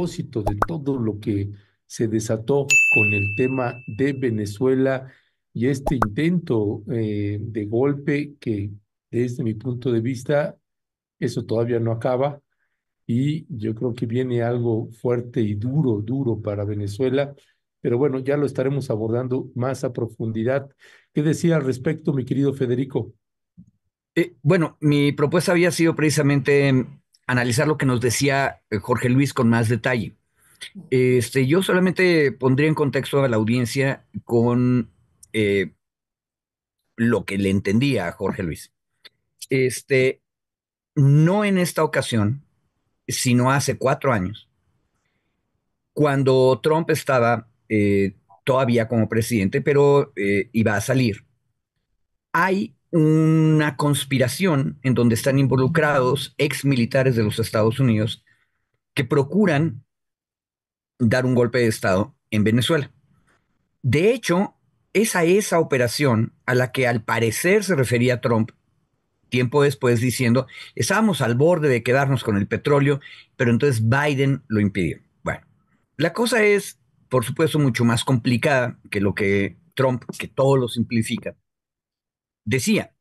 propósito de todo lo que se desató con el tema de Venezuela y este intento de golpe que desde mi punto de vista eso todavía no acaba y yo creo que viene algo fuerte y duro, duro para Venezuela, pero bueno, ya lo estaremos abordando más a profundidad. ¿Qué decía al respecto, mi querido Federico? Bueno, mi propuesta había sido precisamente analizar lo que nos decía Jorge Luis con más detalle. Yo solamente pondría en contexto a la audiencia con eh, lo que le entendía a Jorge Luis. Este, no en esta ocasión, sino hace 4 años, cuando Trump estaba todavía como presidente, pero iba a salir. Hay una conspiración en donde están involucrados ex militares de los Estados Unidos que procuran dar un golpe de Estado en Venezuela. De hecho, es a esa operación a la que al parecer se refería Trump tiempo después diciendo, estábamos al borde de quedarnos con el petróleo, pero entonces Biden lo impidió. Bueno, la cosa es, por supuesto, mucho más complicada que lo que Trump, que todo lo simplifica, decía.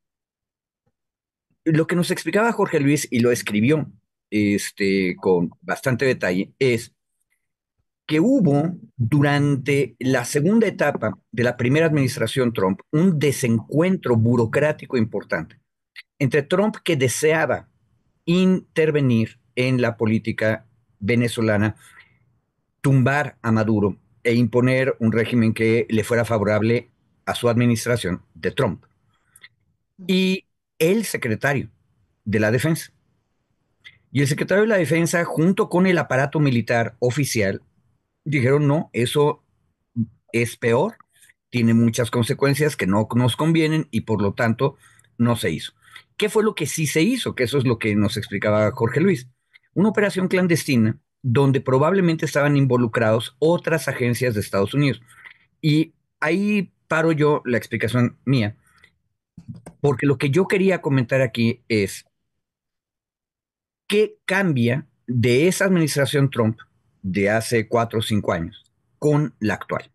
Lo que nos explicaba Jorge Luis y lo escribió con bastante detalle es que hubo durante la segunda etapa de la primera administración Trump un desencuentro burocrático importante entre Trump, que deseaba intervenir en la política venezolana, tumbar a Maduro e imponer un régimen que le fuera favorable a su administración de Trump, y el secretario de la Defensa. Y el secretario de la Defensa, junto con el aparato militar oficial, dijeron, no, eso es peor, tiene muchas consecuencias que no nos convienen y por lo tanto no se hizo. ¿Qué fue lo que sí se hizo? Que eso es lo que nos explicaba Jorge Luis. Una operación clandestina donde probablemente estaban involucrados otras agencias de Estados Unidos. Y ahí paro yo la explicación mía, porque lo que yo quería comentar aquí es qué cambia de esa administración Trump de hace 4 o 5 años con la actual.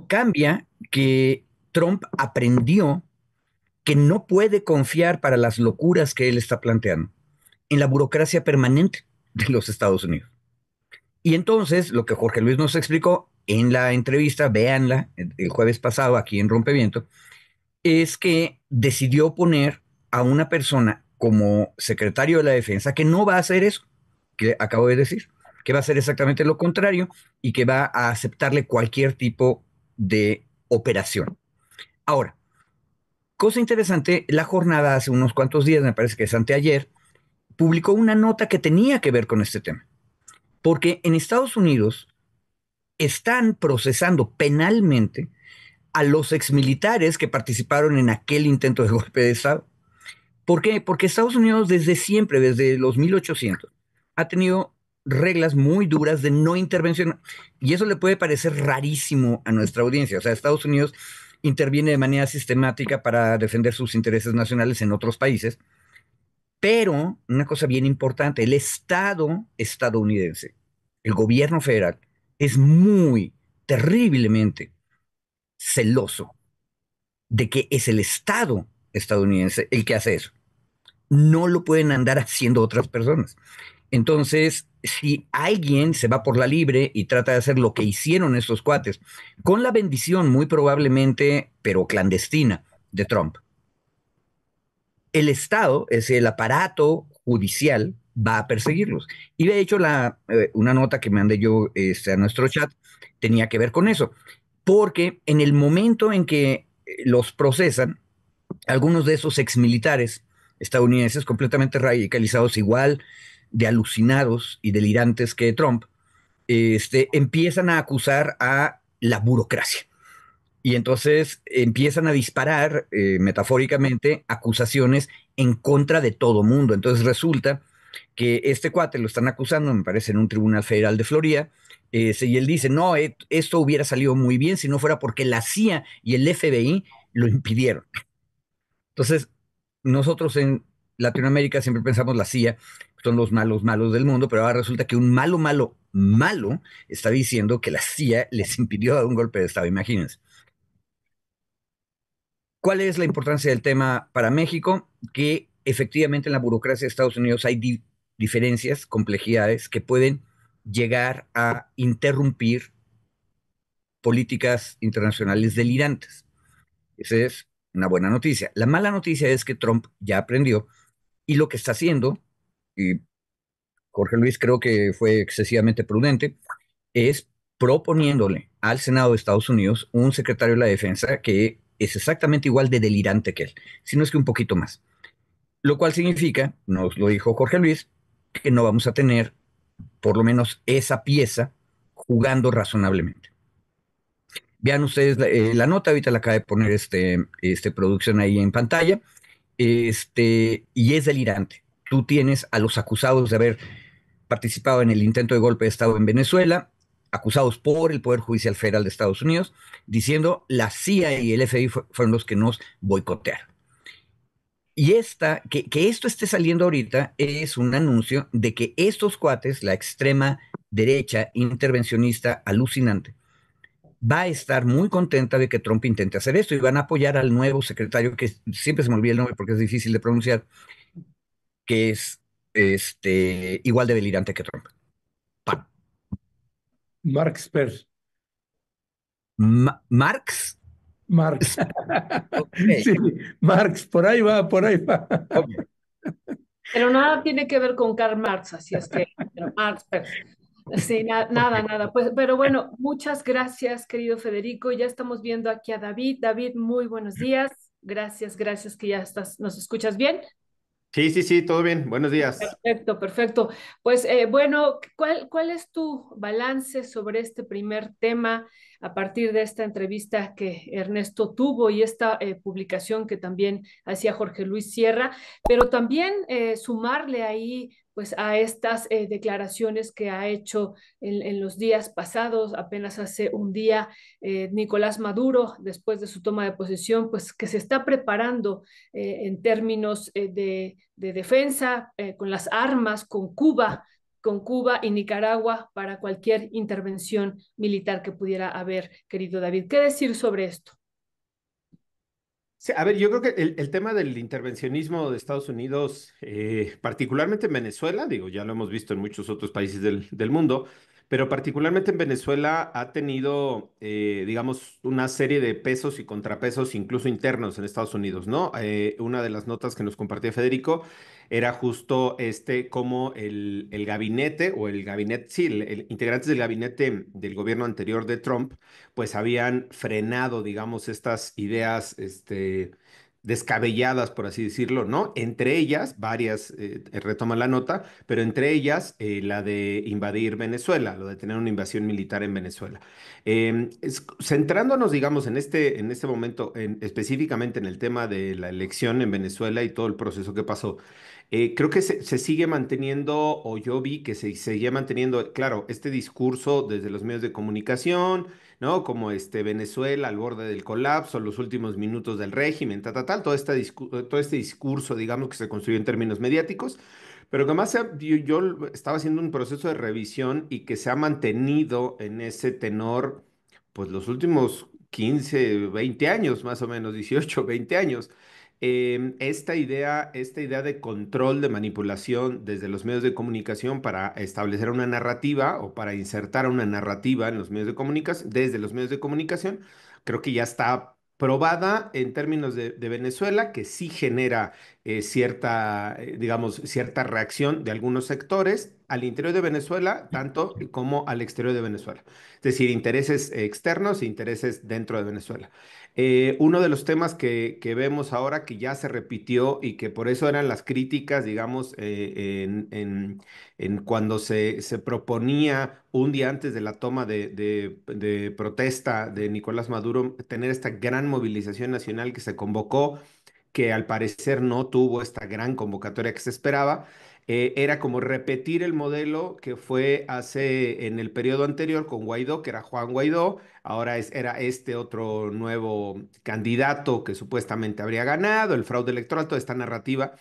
Cambia que Trump aprendió que no puede confiar para las locuras que él está planteando en la burocracia permanente de los Estados Unidos. Y entonces, lo que Jorge Luis nos explicó en la entrevista, véanla el jueves pasado aquí en Rompeviento, es que decidió poner a una persona como secretario de la Defensa que no va a hacer eso que acabo de decir, que va a hacer exactamente lo contrario y que va a aceptarle cualquier tipo de operación. Ahora, cosa interesante, la jornada hace unos cuantos días, me parece que es anteayer, publicó una nota que tenía que ver con este tema, porque en Estados Unidos están procesando penalmente a los exmilitares que participaron en aquel intento de golpe de Estado. ¿Por qué? Porque Estados Unidos desde siempre, desde los 1800, ha tenido reglas muy duras de no intervención. Y eso le puede parecer rarísimo a nuestra audiencia. O sea, Estados Unidos interviene de manera sistemática para defender sus intereses nacionales en otros países. Pero una cosa bien importante, el Estado estadounidense, el gobierno federal, es muy terriblemente celoso de que es el Estado estadounidense el que hace eso. No lo pueden andar haciendo otras personas. Entonces, si alguien se va por la libre y trata de hacer lo que hicieron estos cuates, con la bendición muy probablemente, pero clandestina, de Trump, el Estado, es el aparato judicial, va a perseguirlos. Y de hecho, una nota que mandé yo a nuestro chat tenía que ver con eso, porque en el momento en que los procesan, algunos de esos exmilitares estadounidenses completamente radicalizados, igual de alucinados y delirantes que Trump, empiezan a acusar a la burocracia. Y entonces empiezan a disparar, metafóricamente, acusaciones en contra de todo mundo. Entonces resulta que este cuate lo están acusando, me parece, en un tribunal federal de Florida, y él dice, no, esto hubiera salido muy bien si no fuera porque la CIA y el FBI lo impidieron. Entonces, nosotros Latinoamérica siempre pensamos la CIA son los malos malos del mundo, pero ahora resulta que un malo malo malo está diciendo que la CIA les impidió dar un golpe de Estado, imagínense. ¿Cuál es la importancia del tema para México? Que efectivamente en la burocracia de Estados Unidos hay diferencias, complejidades que pueden llegar a interrumpir políticas internacionales delirantes. Esa es una buena noticia. La mala noticia es que Trump ya aprendió y lo que está haciendo, y Jorge Luis creo que fue excesivamente prudente, es proponiéndole al Senado de Estados Unidos un secretario de la Defensa que es exactamente igual de delirante que él, si no es que un poquito más. Lo cual significa, nos lo dijo Jorge Luis, que no vamos a tener por lo menos esa pieza jugando razonablemente. Vean ustedes la nota, ahorita la acaba de poner producción ahí en pantalla, y es delirante. Tú tienes a los acusados de haber participado en el intento de golpe de Estado en Venezuela, acusados por el Poder Judicial Federal de Estados Unidos, diciendo la CIA y el FBI fueron los que nos boicotearon. Y que esto esté saliendo ahorita es un anuncio de que estos cuates, la extrema derecha intervencionista alucinante, va a estar muy contenta de que Trump intente hacer esto y van a apoyar al nuevo secretario, que siempre se me olvida el nombre porque es difícil de pronunciar, que es igual de delirante que Trump. Pa- Mark Spers. Marx. Marx. Ok, Sí, Marx, por ahí va, por ahí va. ok. Pero nada tiene que ver con Karl Marx, así es que, pero Marx, pero, sí, nada, nada. Pues, pero bueno, muchas gracias, querido Federico. Ya estamos viendo aquí a David. David, muy buenos días. Gracias, gracias que ya estás, ¿nos escuchas bien? Sí, sí, sí, todo bien. Buenos días. Perfecto, perfecto. Pues bueno, ¿cuál es tu balance sobre este primer tema a partir de esta entrevista que Ernesto tuvo y esta publicación que también hacía Jorge Luis Sierra, pero también sumarle ahí pues a estas declaraciones que ha hecho en los días pasados, apenas hace un día, Nicolás Maduro, después de su toma de posesión, pues que se está preparando en términos de defensa con las armas con Cuba y Nicaragua para cualquier intervención militar que pudiera haber, querido David. ¿Qué decir sobre esto? Sí, a ver, yo creo que el tema del intervencionismo de Estados Unidos, particularmente en Venezuela, digo, ya lo hemos visto en muchos otros países del mundo, pero particularmente en Venezuela ha tenido, digamos, una serie de pesos y contrapesos, incluso internos en Estados Unidos, ¿no? Una de las notas que nos compartía Federico era justo cómo el gabinete o el gabinete, sí, integrantes del gabinete del gobierno anterior de Trump pues habían frenado, digamos, estas ideas, descabelladas, por así decirlo, ¿no? Entre ellas, varias, retoman la nota, pero entre ellas la de invadir Venezuela, lo de tener una invasión militar en Venezuela. Centrándonos, digamos, en este momento, específicamente en el tema de la elección en Venezuela y todo el proceso que pasó, creo que se sigue manteniendo, o yo vi que se seguía manteniendo, claro, este discurso desde los medios de comunicación, ¿no? Como Venezuela al borde del colapso, los últimos minutos del régimen, tal, todo este discurso, digamos, que se construyó en términos mediáticos, pero que más yo estaba haciendo un proceso de revisión y que se ha mantenido en ese tenor, pues los últimos 15 20 años, más o menos, 18 20 años. Esta idea de control, de manipulación desde los medios de comunicación para establecer una narrativa o para insertar una narrativa en los medios de comunicación, desde los medios de comunicación, creo que ya está probada en términos de Venezuela, que sí genera cierta, digamos, cierta reacción de algunos sectores al interior de Venezuela, tanto como al exterior de Venezuela. Es decir, intereses externos e intereses dentro de Venezuela. Uno de los temas que vemos ahora que ya se repitió y que por eso eran las críticas, digamos, en cuando se proponía un día antes de la toma de protesta de Nicolás Maduro, tener esta gran movilización nacional que se convocó, que al parecer no tuvo esta gran convocatoria que se esperaba. era como repetir el modelo que fue en el periodo anterior con Guaidó, que era Juan Guaidó. Ahora era este otro nuevo candidato que supuestamente habría ganado, el fraude electoral, toda esta narrativa,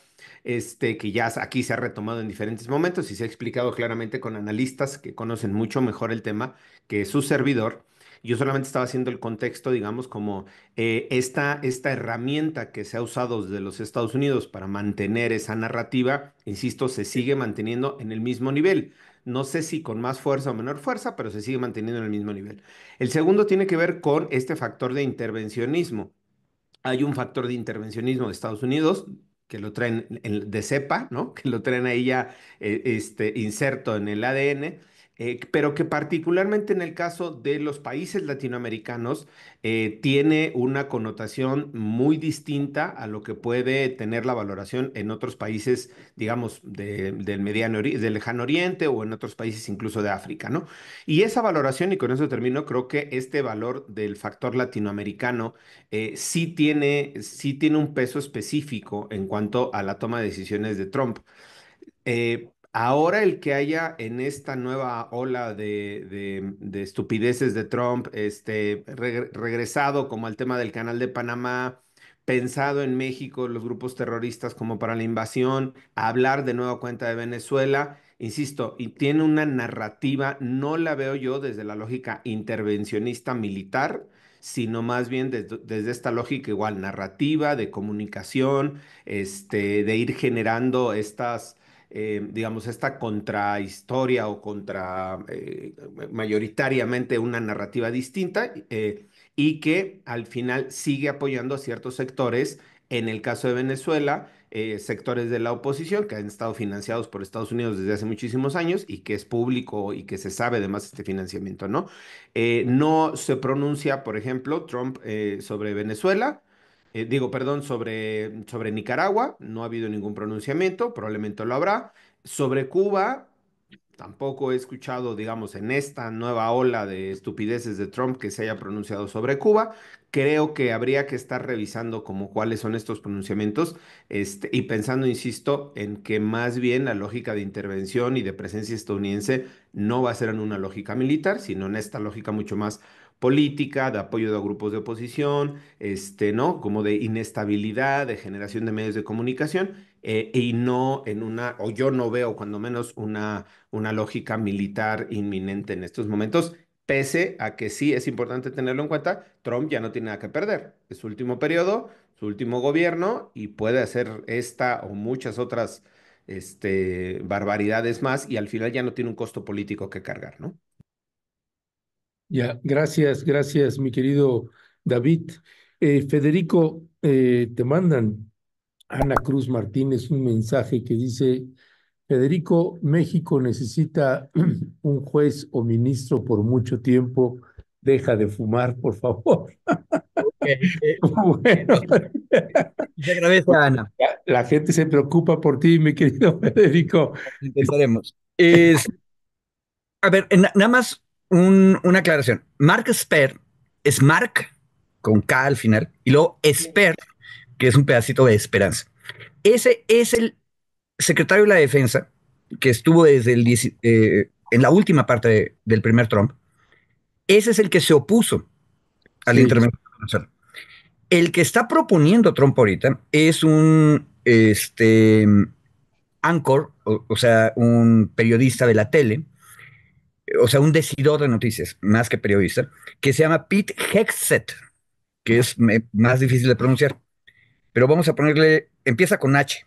que ya aquí se ha retomado en diferentes momentos y se ha explicado claramente con analistas que conocen mucho mejor el tema que su servidor. Yo solamente estaba haciendo el contexto, digamos, como esta herramienta que se ha usado desde los Estados Unidos para mantener esa narrativa, insisto, se sigue manteniendo en el mismo nivel. No sé si con más fuerza o menor fuerza, pero se sigue manteniendo en el mismo nivel. El segundo tiene que ver con este factor de intervencionismo. Hay un factor de intervencionismo de Estados Unidos que lo traen de cepa, ¿no? Que lo traen ahí ya inserto en el ADN, pero que particularmente en el caso de los países latinoamericanos tiene una connotación muy distinta a lo que puede tener la valoración en otros países, digamos, del lejano oriente o en otros países incluso de África, ¿no? Y esa valoración, y con eso termino, creo que este valor del factor latinoamericano sí tiene un peso específico en cuanto a la toma de decisiones de Trump. Ahora el que haya en esta nueva ola de estupideces de Trump, regresado como al tema del Canal de Panamá, pensado en México, los grupos terroristas como para la invasión, a hablar de nueva cuenta de Venezuela, insisto, y tiene una narrativa, no la veo yo desde la lógica intervencionista militar, sino más bien desde esta lógica igual narrativa, de comunicación, de ir generando digamos, esta contrahistoria o mayoritariamente una narrativa distinta, y que al final sigue apoyando a ciertos sectores, en el caso de Venezuela, sectores de la oposición que han estado financiados por Estados Unidos desde hace muchísimos años y que es público y que se sabe además este financiamiento, ¿no? No se pronuncia, por ejemplo, Trump sobre Venezuela. Digo, perdón, sobre Nicaragua, no ha habido ningún pronunciamiento, probablemente lo habrá. Sobre Cuba, tampoco he escuchado, digamos, en esta nueva ola de estupideces de Trump que se haya pronunciado sobre Cuba. Creo que habría que estar revisando como cuáles son estos pronunciamientos, y pensando, insisto, en que más bien la lógica de intervención y de presencia estadounidense no va a ser en una lógica militar, sino en esta lógica mucho más política, de apoyo a grupos de oposición, ¿no? Como de inestabilidad, de generación de medios de comunicación, y no en o yo no veo cuando menos una lógica militar inminente en estos momentos, pese a que sí es importante tenerlo en cuenta, Trump ya no tiene nada que perder. Es su último periodo, su último gobierno, y puede hacer esta o muchas otras barbaridades más, y al final ya no tiene un costo político que cargar, ¿no? Ya, gracias, mi querido David. Federico, te mandan Ana Cruz Martínez un mensaje que dice: Federico, México necesita un juez o ministro por mucho tiempo. Deja de fumar, por favor. Bueno, Se agradece a Ana. la gente se preocupa por ti, mi querido Federico. Intentaremos. A ver, nada más una aclaración. Mark Esper es Mark con K al final y luego Esper, que es un pedacito de esperanza. Ese es el secretario de la Defensa que estuvo desde en la última parte del primer Trump. Ese es el que se opuso a la Sí, intervención internacional. El que está proponiendo Trump ahorita es un anchor, o sea, un periodista de la tele, o sea, un decidor de noticias, más que periodista, que se llama Pete Hegseth, que es más difícil de pronunciar. Pero vamos a ponerle, empieza con H.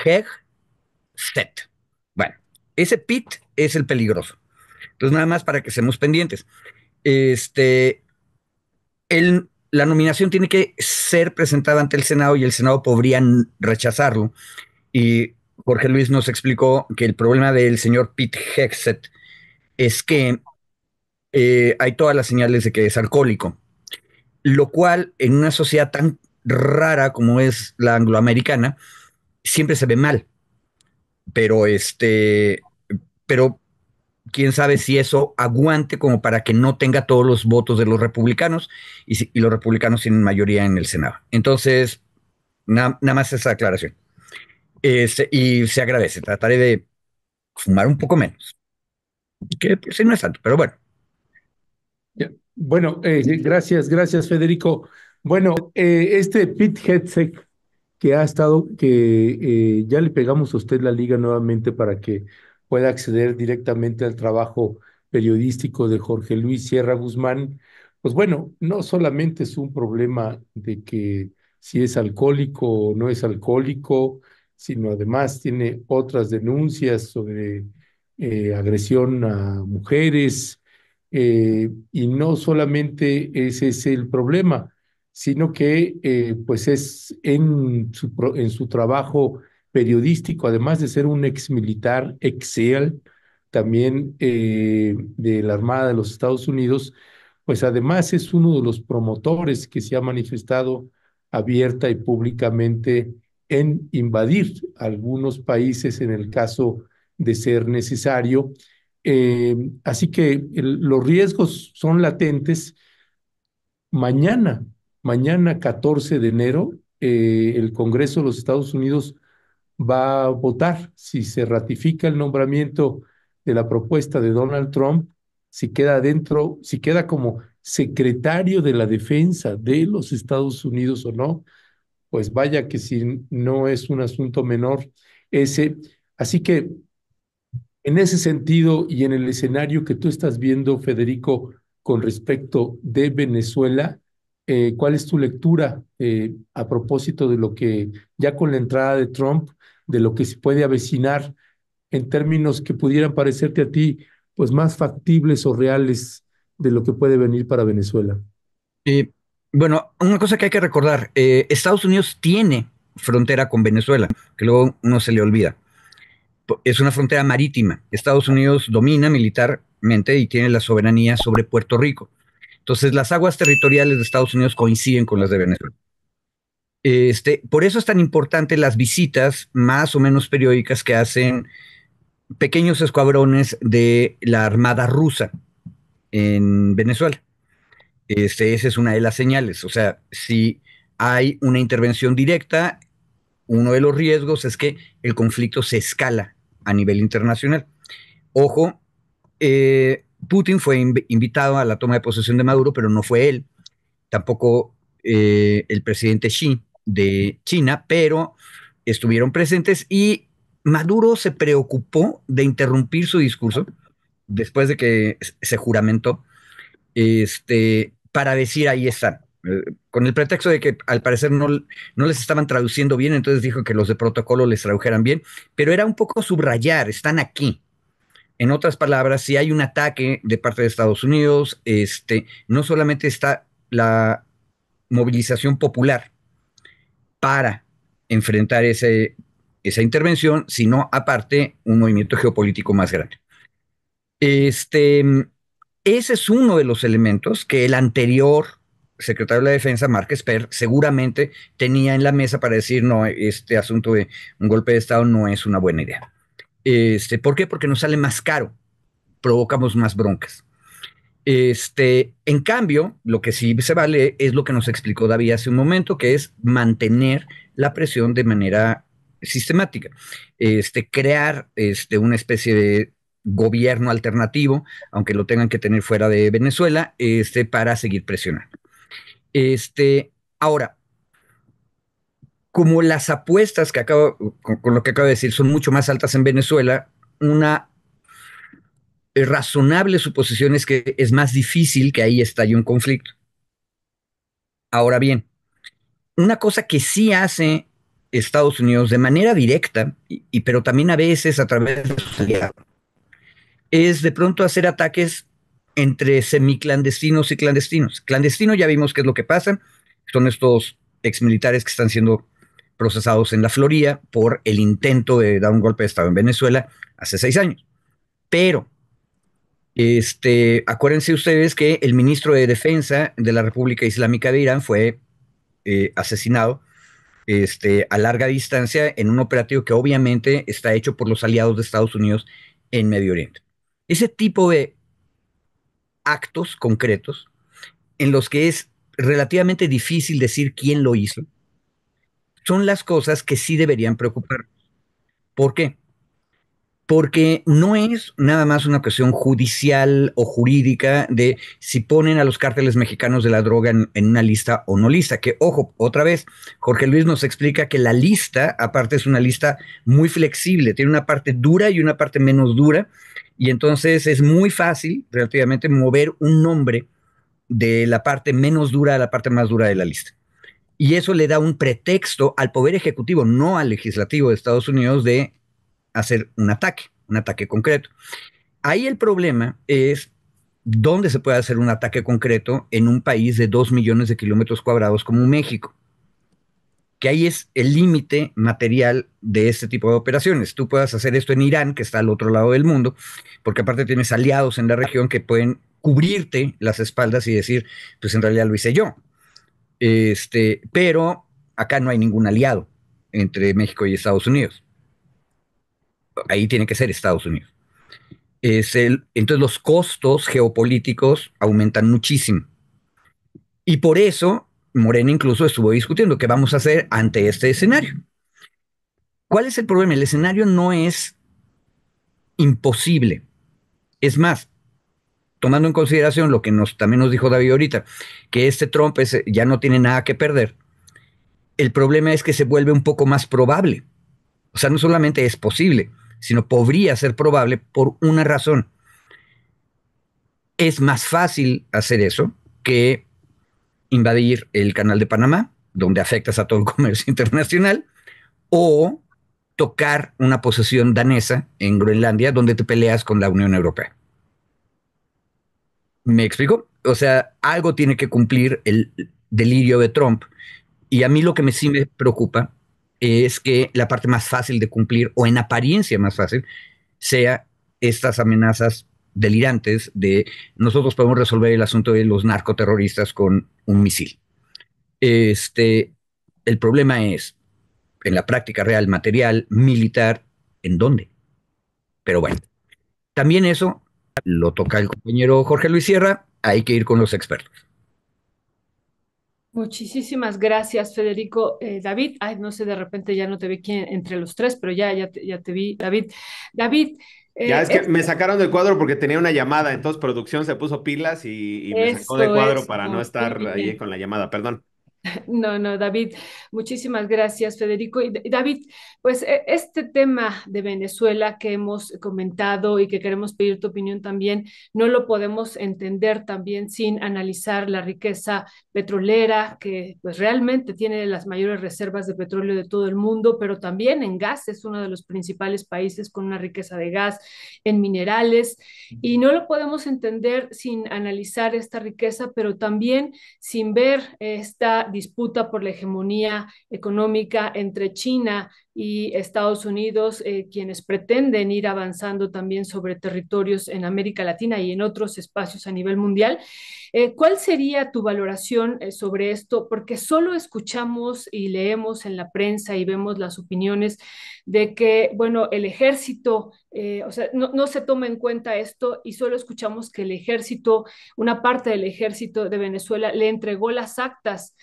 Hegseth. Bueno, ese Pete es el peligroso. Entonces, nada más para que seamos pendientes. La nominación tiene que ser presentada ante el Senado y el Senado podría rechazarlo. Y Jorge Luis nos explicó que el problema del señor Pete Hegseth es que hay todas las señales de que es alcohólico, lo cual en una sociedad tan rara como es la angloamericana siempre se ve mal, pero pero quién sabe si eso aguante como para que no tenga todos los votos de los republicanos y los republicanos tienen mayoría en el Senado. Entonces, nada más esa aclaración. Y se agradece. Trataré de fumar un poco menos, que pues, sí no es tanto, pero bueno. Ya. Bueno, gracias, gracias, Federico. Bueno, este Pete Hegseth que ha estado, que ya le pegamos a usted la liga nuevamente para que pueda acceder directamente al trabajo periodístico de Jorge Luis Sierra Guzmán. Pues bueno, no solamente es un problema de que si es alcohólico o no es alcohólico, sino además tiene otras denuncias sobre agresión a mujeres, y no solamente ese es el problema, sino que pues es en su trabajo periodístico, además de ser un ex militar, ex SEAL, también de la Armada de los Estados Unidos, pues además es uno de los promotores que se ha manifestado abierta y públicamente en invadir algunos países en el caso de ser necesario. Así que los riesgos son latentes. Mañana, mañana 14 de enero, el Congreso de los Estados Unidos va a votar si se ratifica el nombramiento de la propuesta de Donald Trump, si queda dentro, si queda como secretario de la Defensa de los Estados Unidos o no. Pues vaya que si no es un asunto menor ese. Así que en ese sentido y en el escenario que tú estás viendo, Federico, con respecto de Venezuela, ¿cuál es tu lectura a propósito de lo que ya con la entrada de Trump, de lo que se puede avecinar en términos que pudieran parecerte a ti, pues más factibles o reales de lo que puede venir para Venezuela? Eh, bueno, una cosa que hay que recordar, Estados Unidos tiene frontera con Venezuela, que luego no se le olvida. Es una frontera marítima. Estados Unidos domina militarmente y tiene la soberanía sobre Puerto Rico. Entonces, las aguas territoriales de Estados Unidos coinciden con las de Venezuela. Por eso es tan importante las visitas más o menos periódicas que hacen pequeños escuadrones de la Armada rusa en Venezuela. Esa es una de las señales. O sea, si hay una intervención directa, uno de los riesgos es que el conflicto se escala a nivel internacional. Ojo, Putin fue invitado a la toma de posesión de Maduro, pero no fue él, tampoco el presidente Xi de China, pero estuvieron presentes y Maduro se preocupó de interrumpir su discurso después de que se juramentó, para decir ahí están. Con el pretexto de que al parecer no les estaban traduciendo bien, entonces dijo que los de protocolo les tradujeran bien, pero era un poco subrayar, están aquí. En otras palabras, si hay un ataque de parte de Estados Unidos, no solamente está la movilización popular para enfrentar esa intervención, sino aparte un movimiento geopolítico más grande. Este, Ese es uno de los elementos que el anterior secretario de la Defensa, Mark Esper, seguramente tenía en la mesa para decir, no, este asunto de un golpe de Estado no es una buena idea. ¿Por qué? Porque nos sale más caro, provocamos más broncas. En cambio, lo que sí se vale es lo que nos explicó David hace un momento, que es mantener la presión de manera sistemática. Crear una especie de gobierno alternativo, aunque lo tengan que tener fuera de Venezuela, para seguir presionando. Ahora, como las apuestas que con lo que acabo de decir son mucho más altas en Venezuela, una razonable suposición es que es más difícil que ahí estalle un conflicto. Ahora bien, una cosa que sí hace Estados Unidos de manera directa, pero también a veces a través de sus aliados, es de pronto hacer ataques entre semiclandestinos y clandestinos. Clandestino ya vimos qué es lo que pasa, son estos exmilitares que están siendo procesados en la Florida por el intento de dar un golpe de Estado en Venezuela hace 6 años. Pero acuérdense ustedes que el ministro de Defensa de la República Islámica de Irán fue asesinado a larga distancia en un operativo que obviamente está hecho por los aliados de Estados Unidos en Medio Oriente. Ese tipo de actos concretos en los que es relativamente difícil decir quién lo hizo, son las cosas que sí deberían preocupar. ¿Por qué? Porque no es nada más una cuestión judicial o jurídica de si ponen a los cárteles mexicanos de la droga en una lista o no lista, que ojo, otra vez, Jorge Luis nos explica que la lista, aparte es una lista muy flexible, tiene una parte dura y una parte menos dura, y entonces es muy fácil relativamente mover un nombre de la parte menos dura a la parte más dura de la lista. Y eso le da un pretexto al Poder Ejecutivo, no al Legislativo de Estados Unidos, de hacer un ataque concreto. Ahí el problema es dónde se puede hacer un ataque concreto en un país de 2 millones de kilómetros cuadrados como México, que ahí es el límite material de este tipo de operaciones. Tú puedes hacer esto en Irán, que está al otro lado del mundo, porque aparte tienes aliados en la región que pueden cubrirte las espaldas y decir, pues en realidad lo hice yo. Pero acá no hay ningún aliado entre México y Estados Unidos. Ahí tiene que ser Estados Unidos. Entonces los costos geopolíticos aumentan muchísimo. Y por eso Morena incluso estuvo discutiendo qué vamos a hacer ante este escenario. ¿Cuál es el problema? El escenario no es imposible. Es más, tomando en consideración lo que también nos dijo David ahorita, que Trump ya no tiene nada que perder, el problema es que se vuelve un poco más probable. O sea, no solamente es posible, sino podría ser probable por una razón. Es más fácil hacer eso que invadir el canal de Panamá, donde afectas a todo el comercio internacional, o tocar una posesión danesa en Groenlandia, donde te peleas con la Unión Europea. ¿Me explico? O sea, algo tiene que cumplir el delirio de Trump. Y a mí lo que sí me preocupa es que la parte más fácil de cumplir, o en apariencia más fácil, sea estas amenazas delirantes de nosotros podemos resolver el asunto de los narcoterroristas con un misil. El problema es, en la práctica real, material, militar, ¿en dónde? Pero bueno, también eso lo toca el compañero Jorge Luis Sierra, hay que ir con los expertos. Muchísimas gracias, Federico. David, ay, no sé, de repente ya no te vi entre los tres, pero ya te vi, David. David, Ya es que es me sacaron del cuadro porque tenía una llamada, entonces producción se puso pilas y me sacó de esto, cuadro para no esto, muy estar ahí bien. con la llamada, perdón. No, no, David, muchísimas gracias, Federico. Y David, pues este tema de Venezuela que hemos comentado y que queremos pedir tu opinión también, no lo podemos entender también sin analizar la riqueza petrolera, que pues realmente tiene las mayores reservas de petróleo de todo el mundo, pero también en gas, es uno de los principales países con una riqueza de gas, en minerales, y no lo podemos entender sin analizar esta riqueza, pero también sin ver esta disputa por la hegemonía económica entre China y Estados Unidos, quienes pretenden ir avanzando también sobre territorios en América Latina y en otros espacios a nivel mundial. ¿Cuál sería tu valoración sobre esto? Porque solo escuchamos y leemos en la prensa y vemos las opiniones de que, bueno, el ejército, o sea, no se toma en cuenta esto y solo escuchamos que el ejército, una parte del ejército de Venezuela le entregó las actas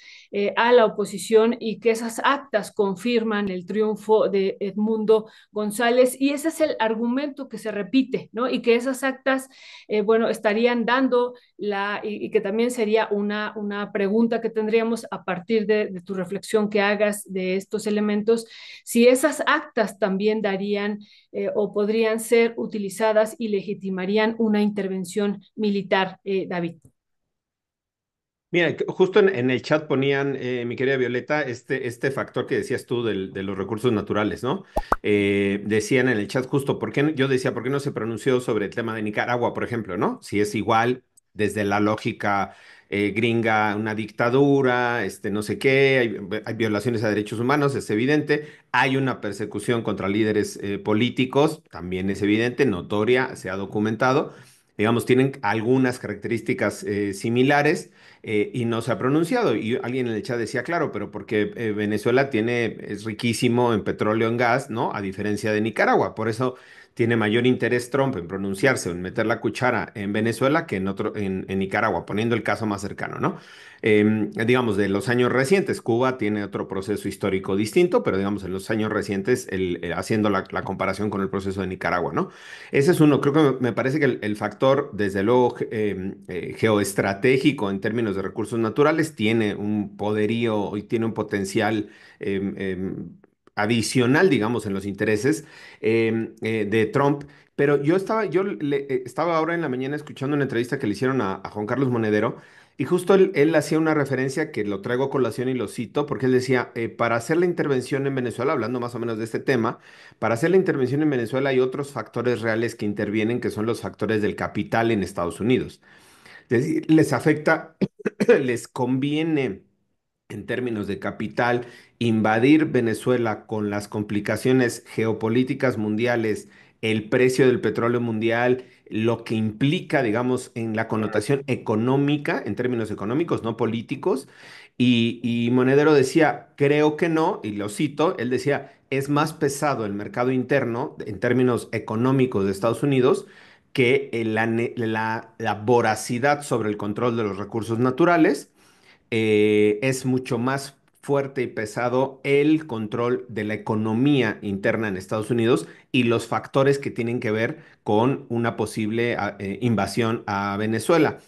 a la oposición y que esas actas confirman el triunfo de Edmundo González y ese es el argumento que se repite, ¿no? Y que esas actas, bueno, estarían dando y que también sería una pregunta que tendríamos a partir de tu reflexión que hagas de estos elementos, si esas actas también darían o podrían ser utilizadas y legitimarían una intervención militar, David. Mira, justo en el chat ponían, mi querida Violeta, este factor que decías tú de los recursos naturales, ¿no? Decían en el chat justo, yo decía, ¿por qué no se pronunció sobre el tema de Nicaragua, por ejemplo, ¿no? Si es igual desde la lógica gringa, una dictadura, no sé qué, hay violaciones a derechos humanos, es evidente, hay una persecución contra líderes políticos, también es evidente, notoria, se ha documentado, digamos, tienen algunas características similares y no se ha pronunciado. Y alguien en el chat decía, claro, pero porque Venezuela es riquísimo en petróleo, en gas, ¿no? A diferencia de Nicaragua. Por eso tiene mayor interés Trump en pronunciarse o en meter la cuchara en Venezuela que en Nicaragua, poniendo el caso más cercano, ¿no? Digamos, de los años recientes, Cuba tiene otro proceso histórico distinto, pero digamos, en los años recientes, haciendo la comparación con el proceso de Nicaragua, ¿no? Ese es uno, creo que me parece que el factor, desde luego, geoestratégico en términos de recursos naturales, tiene un poderío y tiene un potencial em, em, adicional, digamos, en los intereses de Trump. Pero estaba ahora en la mañana escuchando una entrevista que le hicieron a Juan Carlos Monedero y justo él hacía una referencia que lo traigo a colación y lo cito porque él decía, para hacer la intervención en Venezuela, hablando más o menos de este tema, para hacer la intervención en Venezuela hay otros factores reales que intervienen, que son los factores del capital en Estados Unidos. Es decir, les afecta, les conviene en términos de capital, invadir Venezuela con las complicaciones geopolíticas mundiales, el precio del petróleo mundial, lo que implica, digamos, en la connotación económica, en términos económicos, no políticos. Y Monedero decía, creo que no, y lo cito, él decía, es más pesado el mercado interno en términos económicos de Estados Unidos que la voracidad sobre el control de los recursos naturales. Es mucho más fuerte y pesado el control de la economía interna en Estados Unidos y los factores que tienen que ver con una posible invasión a Venezuela.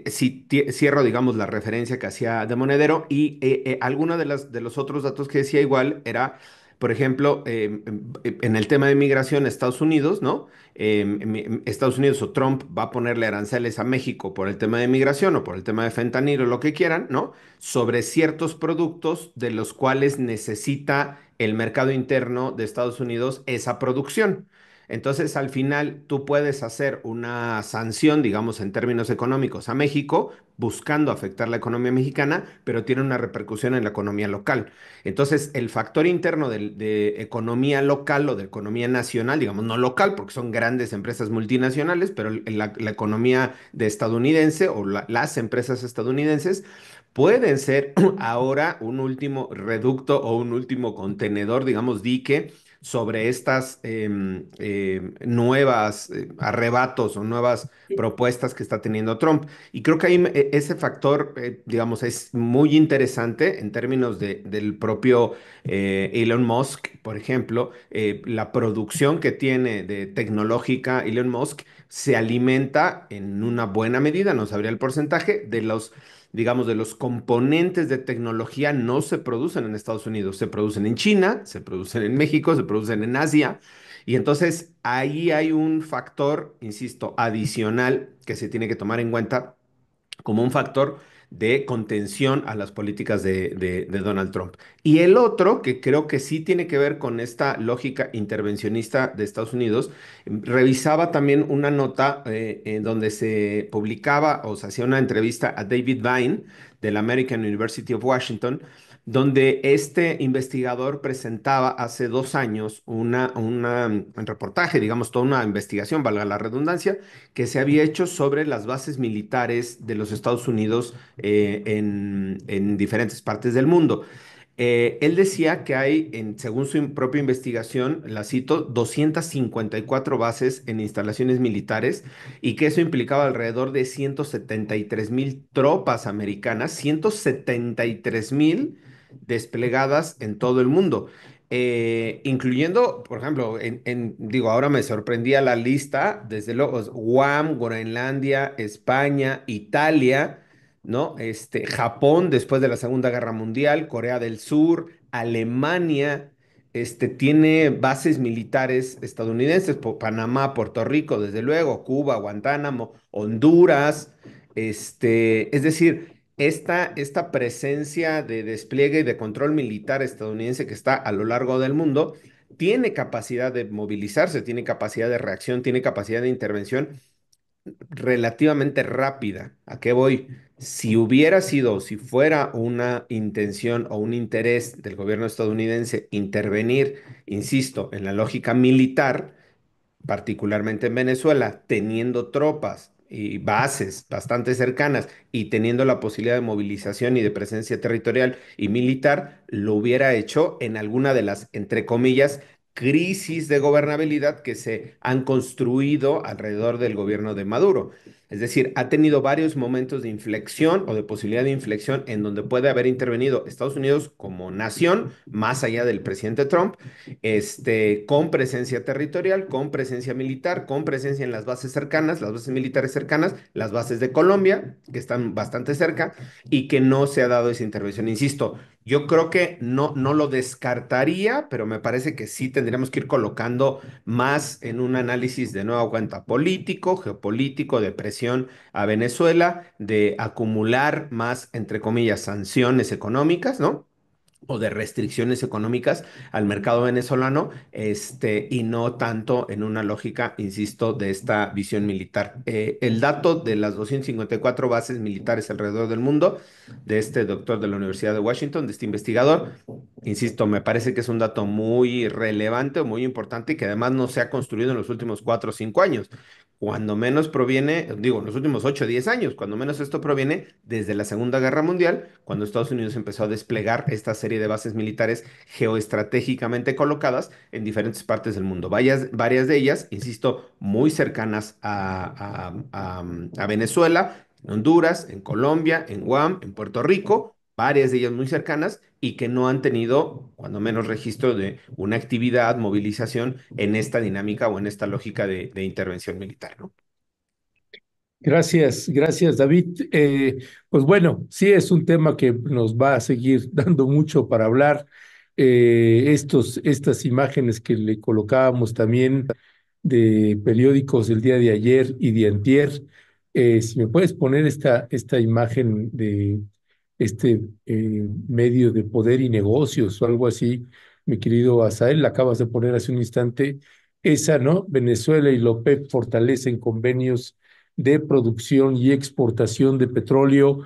Si cierro, digamos, la referencia que hacía de Monedero y alguno de los otros datos que decía igual era, por ejemplo, en el tema de migración a Estados Unidos, ¿no? Estados Unidos o Trump va a ponerle aranceles a México por el tema de migración o por el tema de fentanilo o lo que quieran, ¿no? Sobre ciertos productos de los cuales necesita el mercado interno de Estados Unidos esa producción. Entonces, al final, tú puedes hacer una sanción, digamos, en términos económicos a México, buscando afectar la economía mexicana, pero tiene una repercusión en la economía local. Entonces, el factor interno de economía local o de economía nacional, digamos, no local, porque son grandes empresas multinacionales, pero la economía de estadounidense o las empresas estadounidenses pueden ser ahora un último reducto o un último contenedor, digamos, dique sobre estas nuevas arrebatos o nuevas propuestas que está teniendo Trump. Y creo que ahí ese factor, digamos, es muy interesante en términos del propio Elon Musk, por ejemplo, la producción que tiene de tecnológica Elon Musk se alimenta en una buena medida, no sabría el porcentaje, de los digamos, de los componentes de tecnología no se producen en Estados Unidos, se producen en China, se producen en México, se producen en Asia. Y entonces ahí hay un factor, insisto, adicional que se tiene que tomar en cuenta como un factor de contención a las políticas de Donald Trump. Y el otro, que creo que sí tiene que ver con esta lógica intervencionista de Estados Unidos, revisaba también una nota en donde se publicaba o se hacía una entrevista a David Vine de la American University of Washington, donde este investigador presentaba hace 2 años un reportaje, digamos, toda una investigación, valga la redundancia, que se había hecho sobre las bases militares de los Estados Unidos en diferentes partes del mundo. Él decía que hay, según su propia investigación, la cito, 254 bases en instalaciones militares y que eso implicaba alrededor de 173,000 tropas americanas, 173,000 desplegadas en todo el mundo. Incluyendo, por ejemplo, digo, ahora me sorprendía la lista, desde luego, Guam, Groenlandia, España, Italia, ¿no? Japón después de la Segunda Guerra Mundial, Corea del Sur, Alemania, tiene bases militares estadounidenses, Panamá, Puerto Rico, desde luego, Cuba, Guantánamo, Honduras, es decir, esta presencia de despliegue y de control militar estadounidense que está a lo largo del mundo, tiene capacidad de movilizarse, tiene capacidad de reacción, tiene capacidad de intervención relativamente rápida. ¿A qué voy? Si hubiera sido, si fuera una intención o un interés del gobierno estadounidense intervenir, insisto, en la lógica militar, particularmente en Venezuela, teniendo tropas y bases bastante cercanas y teniendo la posibilidad de movilización y de presencia territorial y militar, lo hubiera hecho en alguna de las, entre comillas, crisis de gobernabilidad que se han construido alrededor del gobierno de Maduro. Es decir, ha tenido varios momentos de inflexión o de posibilidad de inflexión en donde puede haber intervenido Estados Unidos como nación, más allá del presidente Trump, con presencia territorial, con presencia militar, con presencia en las bases cercanas, las bases militares cercanas, las bases de Colombia, que están bastante cerca, y que no se ha dado esa intervención. Insisto, yo creo que no lo descartaría, pero me parece que sí tendríamos que ir colocando más en un análisis de nueva cuenta político, geopolítico, de presión a Venezuela, de acumular más, entre comillas, sanciones económicas, ¿no? O de restricciones económicas al mercado venezolano, y no tanto en una lógica, insisto, de esta visión militar. El dato de las 254 bases militares alrededor del mundo, de este doctor de la Universidad de Washington, de este investigador, insisto, me parece que es un dato muy relevante o muy importante y que además no se ha construido en los últimos 4 o 5 años. Cuando menos proviene, digo, en los últimos 8 o 10 años, cuando menos esto proviene desde la Segunda Guerra Mundial, cuando Estados Unidos empezó a desplegar esta serie de bases militares geoestratégicamente colocadas en diferentes partes del mundo. Varias de ellas, insisto, muy cercanas a Venezuela, en Honduras, en Colombia, en Guam, en Puerto Rico, varias de ellas muy cercanas y que no han tenido, cuando menos, registro de una actividad, movilización en esta dinámica o en esta lógica de intervención militar, ¿no? Gracias, gracias, David. Pues bueno, sí es un tema que nos va a seguir dando mucho para hablar. Estas imágenes que le colocábamos también de periódicos del día de ayer y de antier, si me puedes poner esta imagen de este medio de poder y negocios o algo así, mi querido Asael, la acabas de poner hace un instante, esa, ¿no? Venezuela y la OPEP fortalecen convenios de producción y exportación de petróleo.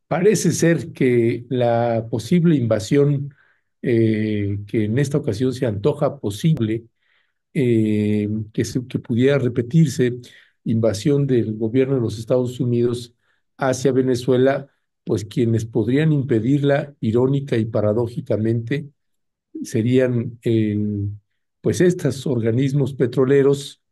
Parece ser que la posible invasión, que en esta ocasión se antoja posible, que pudiera repetirse, invasión del gobierno de los Estados Unidos hacia Venezuela, pues quienes podrían impedirla, irónica y paradójicamente, serían pues estos organismos petroleros,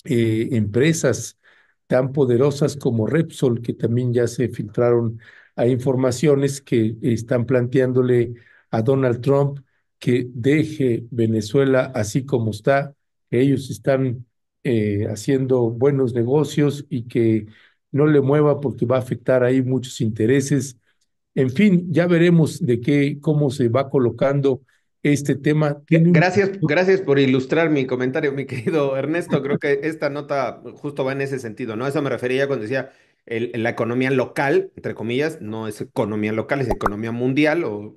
empresas tan poderosas como Repsol, que también ya se filtraron a informaciones que están planteándole a Donald Trump que deje Venezuela así como está, que ellos están haciendo buenos negocios y que no le mueva porque va a afectar ahí muchos intereses. En fin, ya veremos cómo se va colocando este tema. Tiene un Gracias por ilustrar mi comentario, mi querido Ernesto. Creo que esta nota justo va en ese sentido, ¿no? A eso me refería cuando decía la economía local, entre comillas, no es economía local, es economía mundial o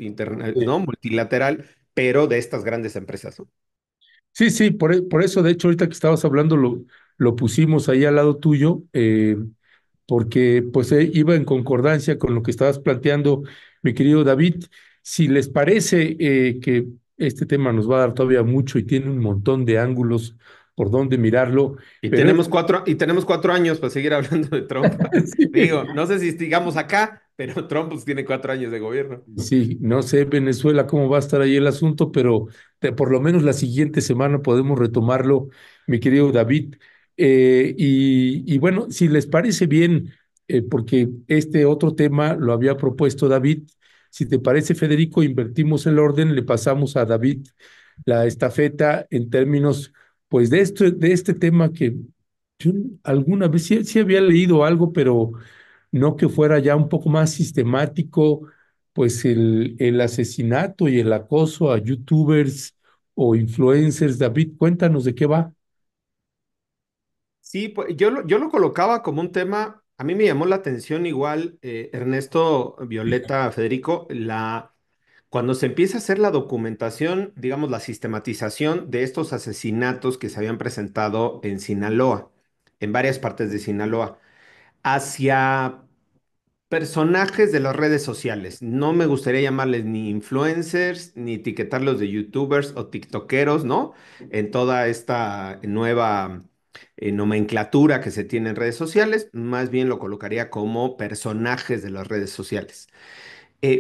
¿no? Multilateral, pero de estas grandes empresas, ¿no? Sí, sí, por eso, de hecho, ahorita que estabas hablando, lo pusimos ahí al lado tuyo, porque pues iba en concordancia con lo que estabas planteando, mi querido David. Si les parece que este tema nos va a dar todavía mucho y tiene un montón de ángulos por donde mirarlo, Y pero tenemos 4 años para seguir hablando de Trump. sí, Digo, no sé si sigamos acá, pero Trump pues, tiene 4 años de gobierno. sí, no sé Venezuela cómo va a estar ahí el asunto, pero por lo menos la siguiente semana podemos retomarlo, mi querido David. Y bueno, si les parece bien, porque este otro tema lo había propuesto David, si te parece, Federico, invertimos el orden, le pasamos a David la estafeta en términos, pues, de este tema que yo alguna vez sí había leído algo, pero no que fuera ya un poco más sistemático, pues el asesinato y el acoso a youtubers o influencers. David, cuéntanos de qué va. Sí, pues yo lo colocaba como un tema, a mí me llamó la atención igual, Ernesto, Violeta, Federico, cuando se empieza a hacer la documentación, digamos, la sistematización de estos asesinatos que se habían presentado en Sinaloa, en varias partes de Sinaloa, hacia personajes de las redes sociales. No me gustaría llamarles ni influencers, ni etiquetarlos de youtubers o tiktokeros, ¿no? En toda esta nueva nomenclatura que se tiene en redes sociales, más bien lo colocaría como personajes de las redes sociales.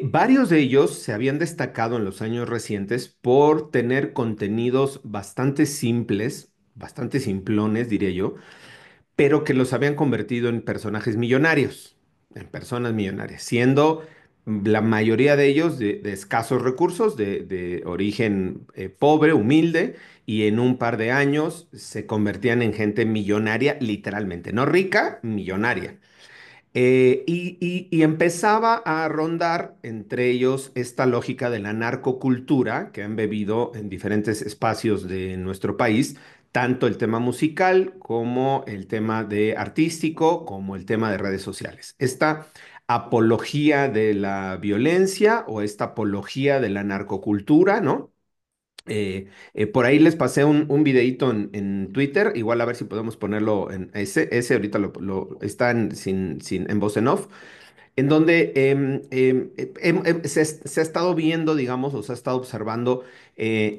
Varios de ellos se habían destacado en los años recientes por tener contenidos bastante simples, bastante simplones, diría yo, pero que los habían convertido en personajes millonarios, en personas millonarias, siendo la mayoría de ellos de escasos recursos, de origen pobre, humilde, y en un par de años se convertían en gente millonaria, literalmente, no rica, millonaria. Y empezaba a rondar entre ellos esta lógica de la narcocultura que han bebido en diferentes espacios de nuestro país, tanto el tema musical como el tema de artístico, como el tema de redes sociales. Esta apología de la violencia o esta apología de la narcocultura, ¿no? Por ahí les pasé un videíto en Twitter, igual a ver si podemos ponerlo en ese ahorita está en voz en off, en donde se ha estado viendo, digamos, o se ha estado observando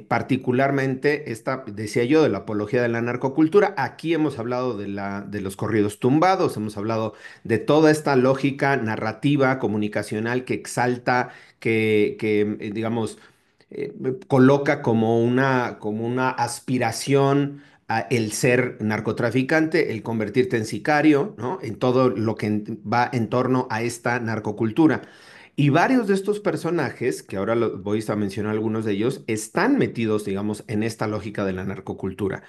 particularmente esta, decía yo, de la apología de la narcocultura. Aquí hemos hablado de los corridos tumbados, hemos hablado de toda esta lógica narrativa, comunicacional que exalta, digamos, coloca como una aspiración a el ser narcotraficante, el convertirte en sicario, ¿no? En todo lo que va en torno a esta narcocultura. Y varios de estos personajes, que ahora voy a mencionar algunos de ellos, están metidos, digamos, en esta lógica de la narcocultura.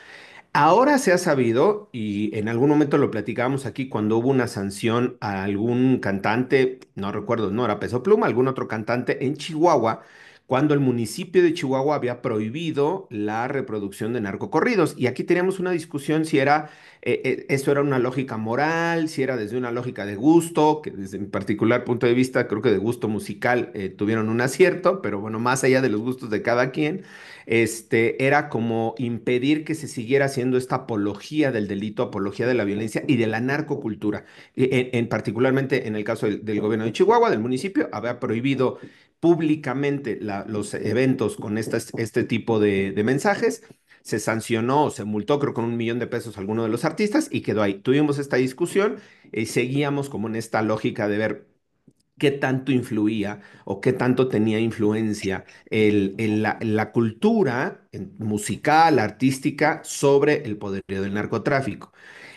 Ahora se ha sabido, y en algún momento lo platicábamos aquí, cuando hubo una sanción a algún cantante, no recuerdo, no era Peso Pluma, algún otro cantante en Chihuahua, cuando el municipio de Chihuahua había prohibido la reproducción de narcocorridos. Y aquí teníamos una discusión si era, eso era una lógica moral, si era desde una lógica de gusto, que desde mi particular punto de vista, creo que de gusto musical tuvieron un acierto, pero bueno, más allá de los gustos de cada quien era como impedir que se siguiera haciendo esta apología del delito, apología de la violencia y de la narcocultura. Particularmente en el caso del gobierno de Chihuahua, del municipio, había prohibido públicamente los eventos con este tipo de mensajes. Se sancionó, se multó creo con 1 millón de pesos a alguno de los artistas y quedó ahí. Tuvimos esta discusión y seguíamos como en esta lógica de ver qué tanto influía o qué tanto tenía influencia la cultura musical, artística, sobre el poderío del narcotráfico.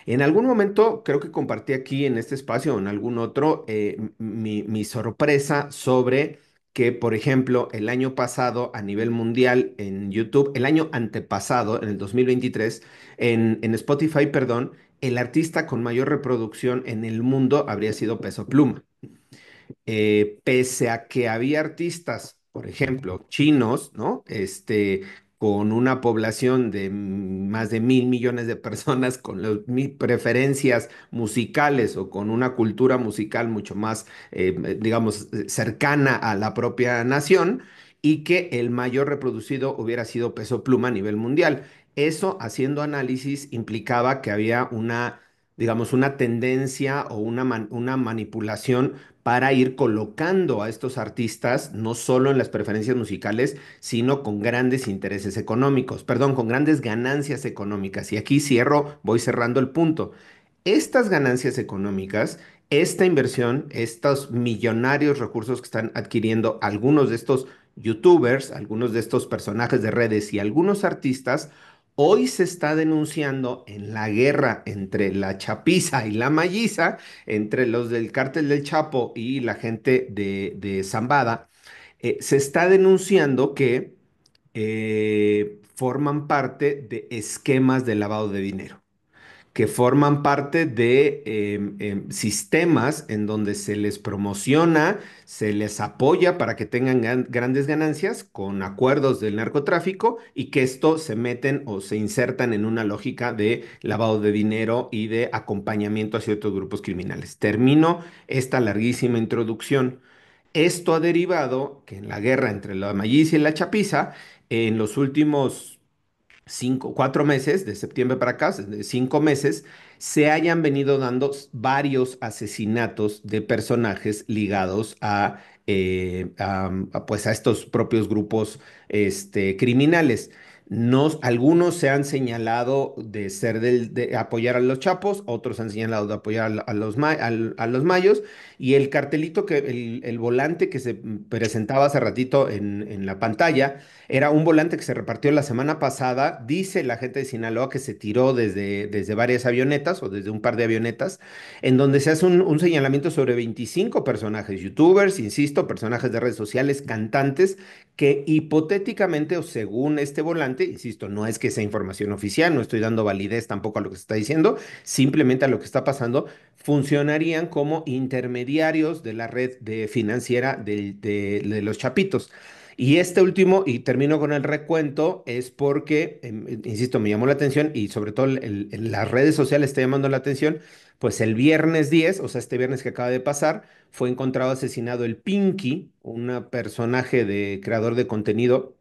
En algún momento, creo que compartí aquí en este espacio o en algún otro, mi sorpresa sobre que, por ejemplo, el año pasado a nivel mundial en YouTube, el año antepasado, en el 2023, en Spotify, perdón, el artista con mayor reproducción en el mundo habría sido Peso Pluma. Pese a que había artistas, por ejemplo, chinos, ¿no? Con una población de más de 1.000 millones de personas, con preferencias musicales o con una cultura musical mucho más, digamos, cercana a la propia nación, y que el mayor reproducido hubiera sido Peso Pluma a nivel mundial. Eso, haciendo análisis, implicaba que había una, digamos, una tendencia o una manipulación para ir colocando a estos artistas no solo en las preferencias musicales, sino con grandes intereses económicos, perdón, con grandes ganancias económicas. Y aquí cierro, voy cerrando el punto. Estas ganancias económicas, esta inversión, estos millonarios recursos que están adquiriendo algunos de estos youtubers, algunos de estos personajes de redes y algunos artistas, hoy se está denunciando en la guerra entre la chapiza y la malliza, entre los del cártel del Chapo y la gente de Zambada. Se está denunciando que forman parte de esquemas de lavado de dinero, que forman parte de sistemas en donde se les promociona, se les apoya para que tengan grandes ganancias con acuerdos del narcotráfico, y que esto se meten o se insertan en una lógica de lavado de dinero y de acompañamiento a ciertos grupos criminales. Termino esta larguísima introducción. Esto ha derivado que en la guerra entre la Mallicia y la Chapiza, en los últimos 4 meses, de septiembre para acá, de 5 meses, se hayan venido dando varios asesinatos de personajes ligados pues a estos propios grupos criminales. Algunos se han señalado de ser de apoyar a los Chapos, otros han señalado de apoyar a los Mayos, y el cartelito el volante que se presentaba hace ratito en la pantalla, era un volante que se repartió la semana pasada. Dice la gente de Sinaloa que se tiró desde varias avionetas o desde un par de avionetas, en donde se hace un señalamiento sobre 25 personajes, youtubers, insisto, personajes de redes sociales, cantantes, que hipotéticamente o según este volante, insisto, no es que sea información oficial, no estoy dando validez tampoco a lo que se está diciendo, simplemente a lo que está pasando, funcionarían como intermediarios de la red financiera de los Chapitos. Y este último, y termino con el recuento, es porque, insisto, me llamó la atención y sobre todo en las redes sociales está llamando la atención, pues el viernes 10, o sea, este viernes que acaba de pasar, fue encontrado asesinado el Pinky, un personaje de creador de contenido,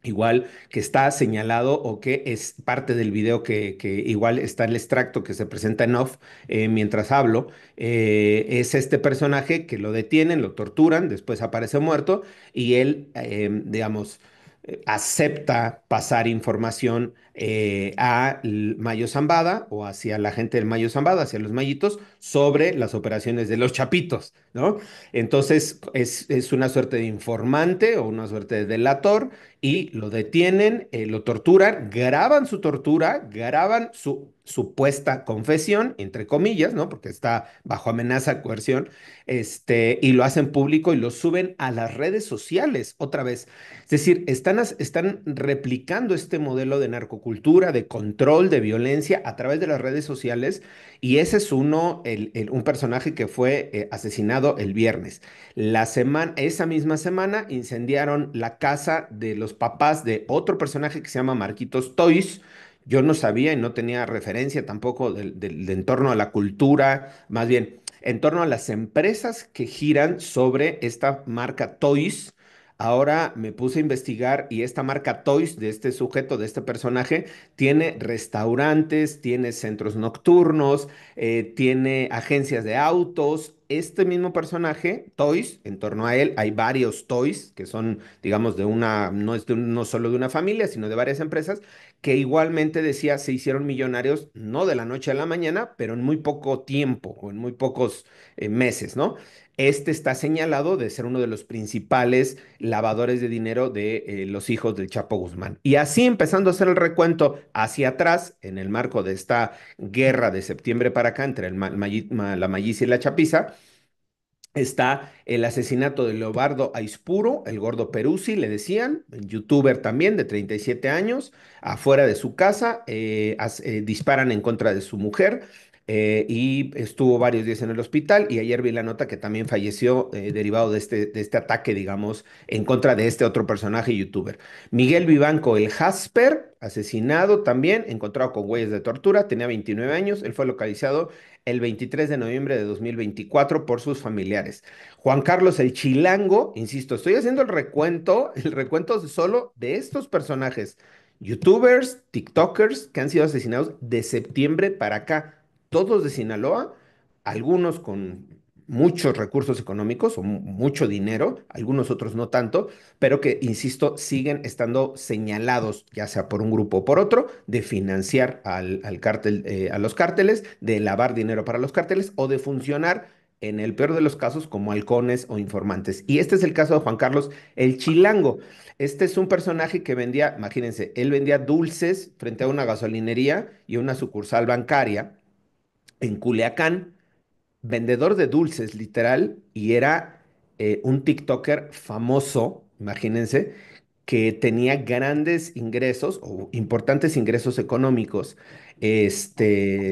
igual que está señalado o que es parte del video que igual está el extracto que se presenta en off mientras hablo. Es este personaje que lo detienen, lo torturan, después aparece muerto y él, digamos, acepta pasar información a Mayo Zambada o hacia la gente del Mayo Zambada, hacia los Mayitos, sobre las operaciones de los Chapitos, ¿no? Entonces es una suerte de informante o una suerte de delator y lo detienen, lo torturan, graban su tortura, graban su supuesta confesión, entre comillas, ¿no? Porque está bajo amenaza, coerción, y lo hacen público y lo suben a las redes sociales otra vez. Es decir, están replicando este modelo de narcocultura, de control, de violencia a través de las redes sociales y ese es un personaje que fue asesinado el viernes. Esa misma semana incendiaron la casa de los papás de otro personaje que se llama Marquitos Toys. Yo no sabía y no tenía referencia tampoco del entorno a la cultura, más bien en torno a las empresas que giran sobre esta marca Toys. Ahora me puse a investigar y esta marca Toys de este sujeto, de este personaje, tiene restaurantes, tiene centros nocturnos, tiene agencias de autos. Este mismo personaje, Toys, en torno a él hay varios Toys que son, digamos, no es no solo de una familia, sino de varias empresas, que igualmente decía se hicieron millonarios, no de la noche a la mañana, pero en muy poco tiempo o en muy pocos meses, ¿no? Este está señalado de ser uno de los principales lavadores de dinero de los hijos del Chapo Guzmán. Y así empezando a hacer el recuento hacia atrás, en el marco de esta guerra de septiembre para acá entre la Malliza y la Chapiza, está el asesinato de Leobardo Aispuro, el gordo Peruzzi, le decían, youtuber también de 37 años, afuera de su casa, disparan en contra de su mujer y estuvo varios días en el hospital y ayer vi la nota que también falleció derivado de este ataque, digamos, en contra de este otro personaje youtuber. Miguel Vivanco, el Jasper, asesinado también, encontrado con huellas de tortura, tenía 29 años, él fue localizado el 23 de noviembre de 2024 por sus familiares. Juan Carlos el Chilango, insisto, estoy haciendo el recuento solo de estos personajes, youtubers, tiktokers que han sido asesinados de septiembre para acá, todos de Sinaloa, algunos con muchos recursos económicos o mucho dinero, algunos otros no tanto, pero que, insisto, siguen estando señalados, ya sea por un grupo o por otro, de financiar al cártel, a los cárteles, de lavar dinero para los cárteles o de funcionar, en el peor de los casos, como halcones o informantes. Y este es el caso de Juan Carlos el Chilango. Este es un personaje que vendía, imagínense, él vendía dulces frente a una gasolinería y una sucursal bancaria en Culiacán, vendedor de dulces, literal, y era un TikToker famoso, imagínense, que tenía grandes ingresos o importantes ingresos económicos,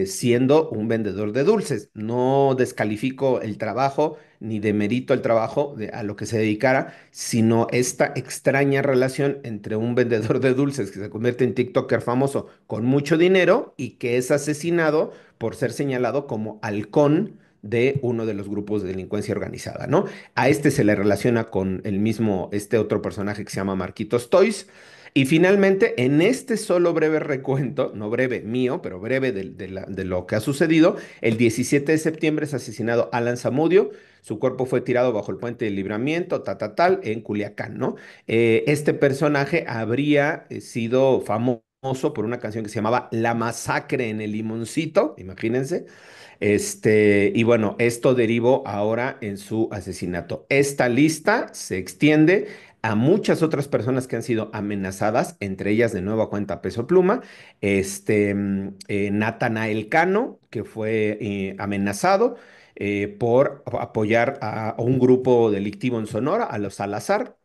siendo un vendedor de dulces. No descalifico el trabajo ni demerito el trabajo a lo que se dedicara, sino esta extraña relación entre un vendedor de dulces que se convierte en TikToker famoso con mucho dinero y que es asesinado por ser señalado como halcón de uno de los grupos de delincuencia organizada, ¿no? A este se le relaciona con el mismo, este otro personaje que se llama Marquitos Toys. Y finalmente, en este solo breve recuento, no breve mío, pero breve de lo que ha sucedido, el 17 de septiembre es asesinado Alan Zamudio. Su cuerpo fue tirado bajo el puente de Libramiento, tal, en Culiacán, ¿no? Este personaje habría sido famoso por una canción que se llamaba La Masacre en el Limoncito, imagínense. Y bueno, esto derivó ahora en su asesinato. Esta lista se extiende a muchas otras personas que han sido amenazadas, entre ellas de nueva cuenta Peso Pluma, Natanael Cano, que fue amenazado por apoyar a un grupo delictivo en Sonora, a los Salazar.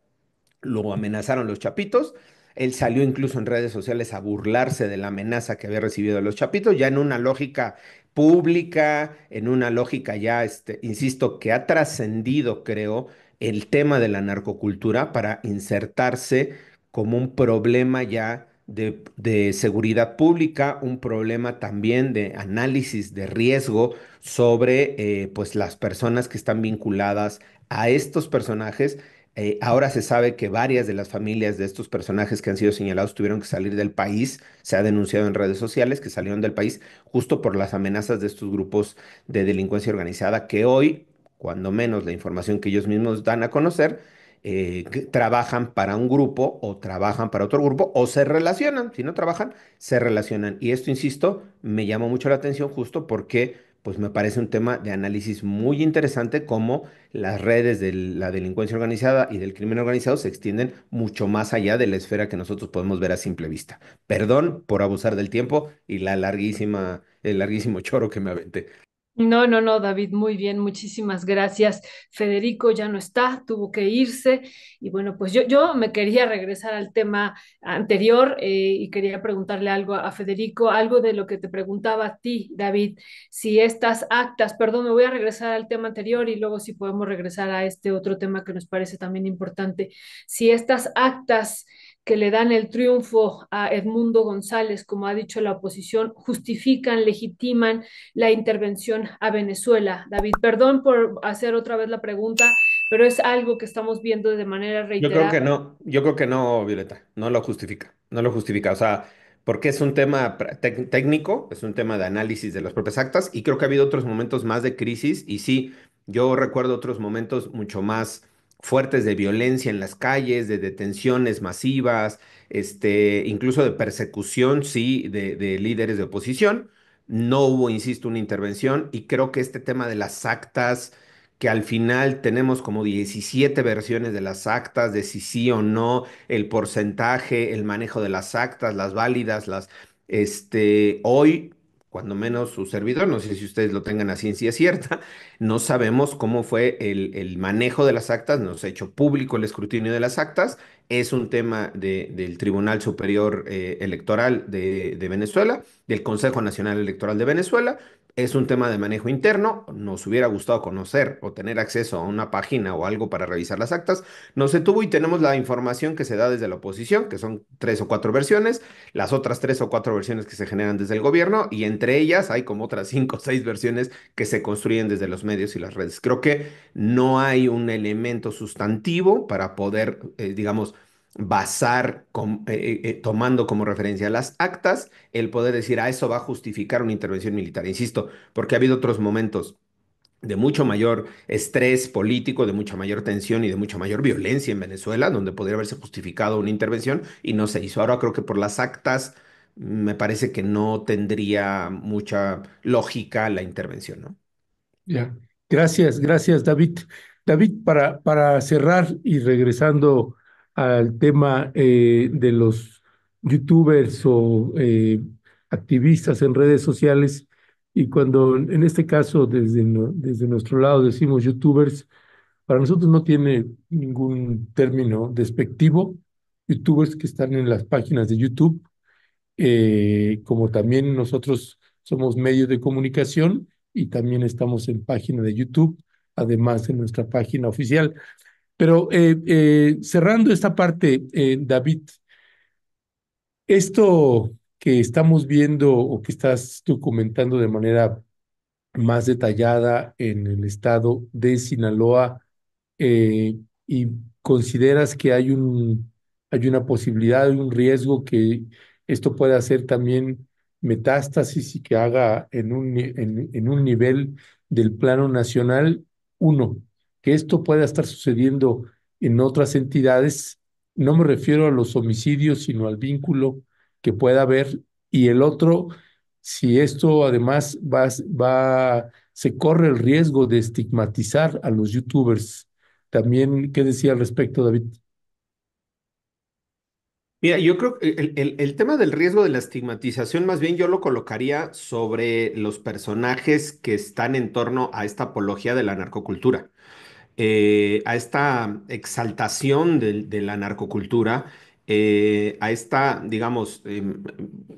Lo amenazaron los Chapitos. Él salió incluso en redes sociales a burlarse de la amenaza que había recibido de los Chapitos, ya en una lógica pública, en una lógica ya, insisto, que ha trascendido, creo, el tema de la narcocultura para insertarse como un problema ya de seguridad pública, un problema también de análisis de riesgo sobre pues las personas que están vinculadas a estos personajes. Ahora se sabe que varias de las familias de estos personajes que han sido señalados tuvieron que salir del país. Se ha denunciado en redes sociales que salieron del país justo por las amenazas de estos grupos de delincuencia organizada que hoy, cuando menos la información que ellos mismos dan a conocer, que trabajan para un grupo o trabajan para otro grupo o se relacionan. Si no trabajan, se relacionan. Y esto, insisto, me llamó mucho la atención justo porque pues me parece un tema de análisis muy interesante cómo las redes de la delincuencia organizada y del crimen organizado se extienden mucho más allá de la esfera que nosotros podemos ver a simple vista. Perdón por abusar del tiempo y el larguísimo choro que me aventé. No, no, no, David, muy bien, muchísimas gracias. Federico ya no está, tuvo que irse. Y bueno, pues yo me quería regresar al tema anterior y quería preguntarle algo a Federico, algo de lo que te preguntaba a ti, David, si estas actas, perdón, me voy a regresar al tema anterior y luego si podemos regresar a este otro tema que nos parece también importante, si estas actas que le dan el triunfo a Edmundo González, como ha dicho la oposición, justifican, legitiman la intervención a Venezuela. David, perdón por hacer otra vez la pregunta, pero es algo que estamos viendo de manera reiterada. Yo creo que no, Violeta, no lo justifica, no lo justifica, o sea, porque es un tema técnico, es un tema de análisis de las propias actas y creo que ha habido otros momentos más de crisis y sí, yo recuerdo otros momentos mucho más fuertes de violencia en las calles, de detenciones masivas, incluso de persecución, sí, de líderes de oposición. No hubo, insisto, una intervención y creo que este tema de las actas que al final tenemos como 17 versiones de las actas, de si sí o no, el porcentaje, el manejo de las actas, las válidas, hoy, cuando menos su servidor, no sé si ustedes lo tengan a ciencia cierta, no sabemos cómo fue el manejo de las actas, no se ha hecho público el escrutinio de las actas, es un tema del Tribunal Superior Electoral de Venezuela, del Consejo Nacional Electoral de Venezuela, es un tema de manejo interno. Nos hubiera gustado conocer o tener acceso a una página o algo para revisar las actas. No se tuvo y tenemos la información que se da desde la oposición, que son tres o cuatro versiones, las otras tres o cuatro versiones que se generan desde el gobierno y entre ellas hay como otras cinco o seis versiones que se construyen desde los medios y las redes. Creo que no hay un elemento sustantivo para poder, digamos, basar, tomando como referencia las actas, el poder decir, a eso va a justificar una intervención militar. Insisto, porque ha habido otros momentos de mucho mayor estrés político, de mucha mayor tensión y de mucha mayor violencia en Venezuela, donde podría haberse justificado una intervención y no se hizo. Ahora creo que por las actas me parece que no tendría mucha lógica la intervención, ¿no? Ya. Gracias, gracias, David. David, para cerrar y regresando al tema de los youtubers o activistas en redes sociales, y cuando en este caso desde nuestro lado decimos youtubers, para nosotros no tiene ningún término despectivo. Youtubers que están en las páginas de YouTube, como también nosotros somos medios de comunicación y también estamos en página de YouTube, además de nuestra página oficial. Pero cerrando esta parte, David, esto que estamos viendo o que estás tú comentando de manera más detallada en el estado de Sinaloa, y consideras que hay una posibilidad, hay un riesgo que esto pueda hacer también metástasis y que haga en un nivel del plano nacional, uno, que esto pueda estar sucediendo en otras entidades. No me refiero a los homicidios, sino al vínculo que pueda haber. Y el otro, si esto además se corre el riesgo de estigmatizar a los youtubers. También, ¿qué decía al respecto, David? Mira, yo creo que el tema del riesgo de la estigmatización, más bien yo lo colocaría sobre los personajes que están en torno a esta apología de la narcocultura, a esta exaltación de la narcocultura, a esta, digamos,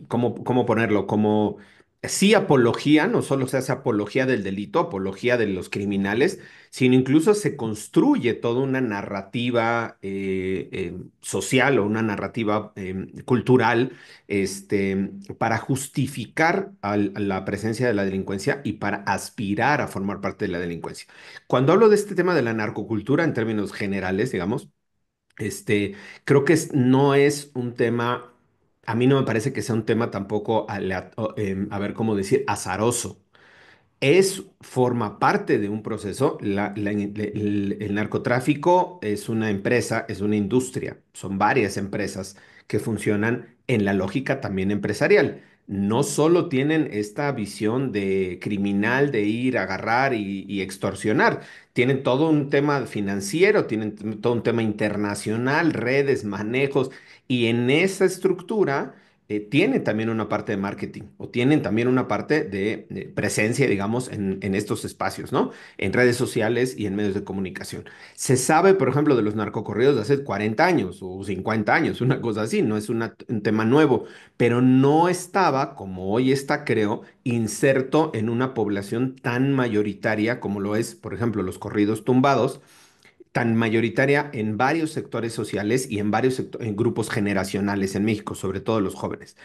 ¿cómo ponerlo? Como sí apología, no solo se hace apología del delito, apología de los criminales, sino incluso se construye toda una narrativa social o una narrativa cultural, para justificar a la presencia de la delincuencia y para aspirar a formar parte de la delincuencia. Cuando hablo de este tema de la narcocultura en términos generales, digamos, este, creo que no es un tema, a mí no me parece que sea un tema tampoco, a ver cómo decir, azaroso. Forma parte de un proceso. El narcotráfico es una empresa, es una industria. Son varias empresas que funcionan en la lógica también empresarial. No solo tienen esta visión de criminal de ir a agarrar y extorsionar, tienen todo un tema financiero, tienen todo un tema internacional, redes, manejos, y en esa estructura tienen también una parte de marketing o tienen también una parte de presencia, digamos, en estos espacios, ¿no? En redes sociales y en medios de comunicación. Se sabe, por ejemplo, de los narcocorridos de hace 40 años o 50 años, una cosa así, no es un tema nuevo, pero no estaba, como hoy está, creo, inserto en una población tan mayoritaria como lo es, por ejemplo, los corridos tumbados, tan mayoritaria en varios sectores sociales y en varios en grupos generacionales en México, sobre todo los jóvenes.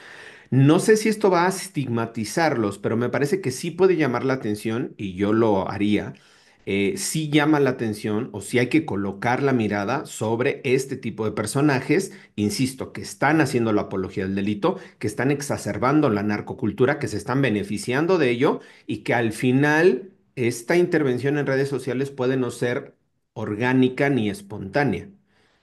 No sé si esto va a estigmatizarlos, pero me parece que sí puede llamar la atención, y yo lo haría. Sí llama la atención o sí hay que colocar la mirada sobre este tipo de personajes, insisto, que están haciendo la apología del delito, que están exacerbando la narcocultura, que se están beneficiando de ello y que al final esta intervención en redes sociales puede no ser orgánica ni espontánea,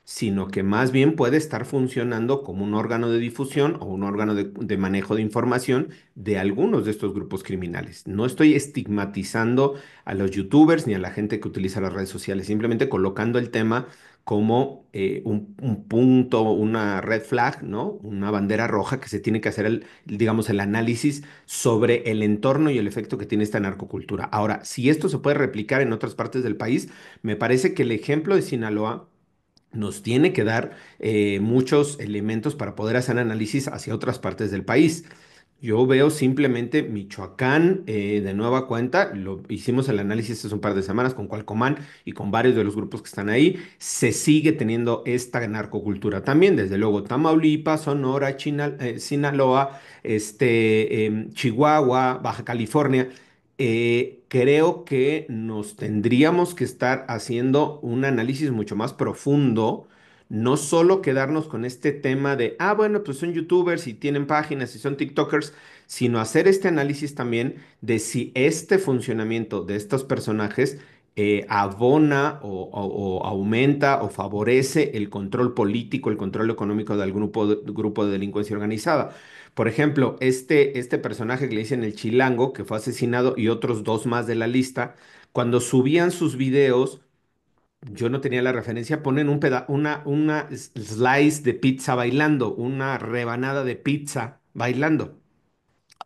sino que más bien puede estar funcionando como un órgano de difusión o un órgano de manejo de información de algunos de estos grupos criminales. No estoy estigmatizando a los youtubers ni a la gente que utiliza las redes sociales, simplemente colocando el tema como un punto, una red flag, ¿no? Una bandera roja que se tiene que hacer digamos, el análisis sobre el entorno y el efecto que tiene esta narcocultura. Ahora, si esto se puede replicar en otras partes del país, me parece que el ejemplo de Sinaloa nos tiene que dar muchos elementos para poder hacer análisis hacia otras partes del país. Yo veo simplemente Michoacán de nueva cuenta, lo hicimos el análisis hace un par de semanas con Cualcomán y con varios de los grupos que están ahí, se sigue teniendo esta narcocultura también, desde luego Tamaulipas, Sonora, Sinaloa, Chihuahua, Baja California. Creo que nos tendríamos que estar haciendo un análisis mucho más profundo, no solo quedarnos con este tema de, bueno, pues son youtubers y tienen páginas y son TikTokers, sino hacer este análisis también de si este funcionamiento de estos personajes abona o aumenta o favorece el control político, el control económico de algún grupo de delincuencia organizada. Por ejemplo, este personaje que le dicen el Chilango, que fue asesinado, y otros dos más de la lista, cuando subían sus videos, yo no tenía la referencia, ponen una slice de pizza bailando, una rebanada de pizza bailando,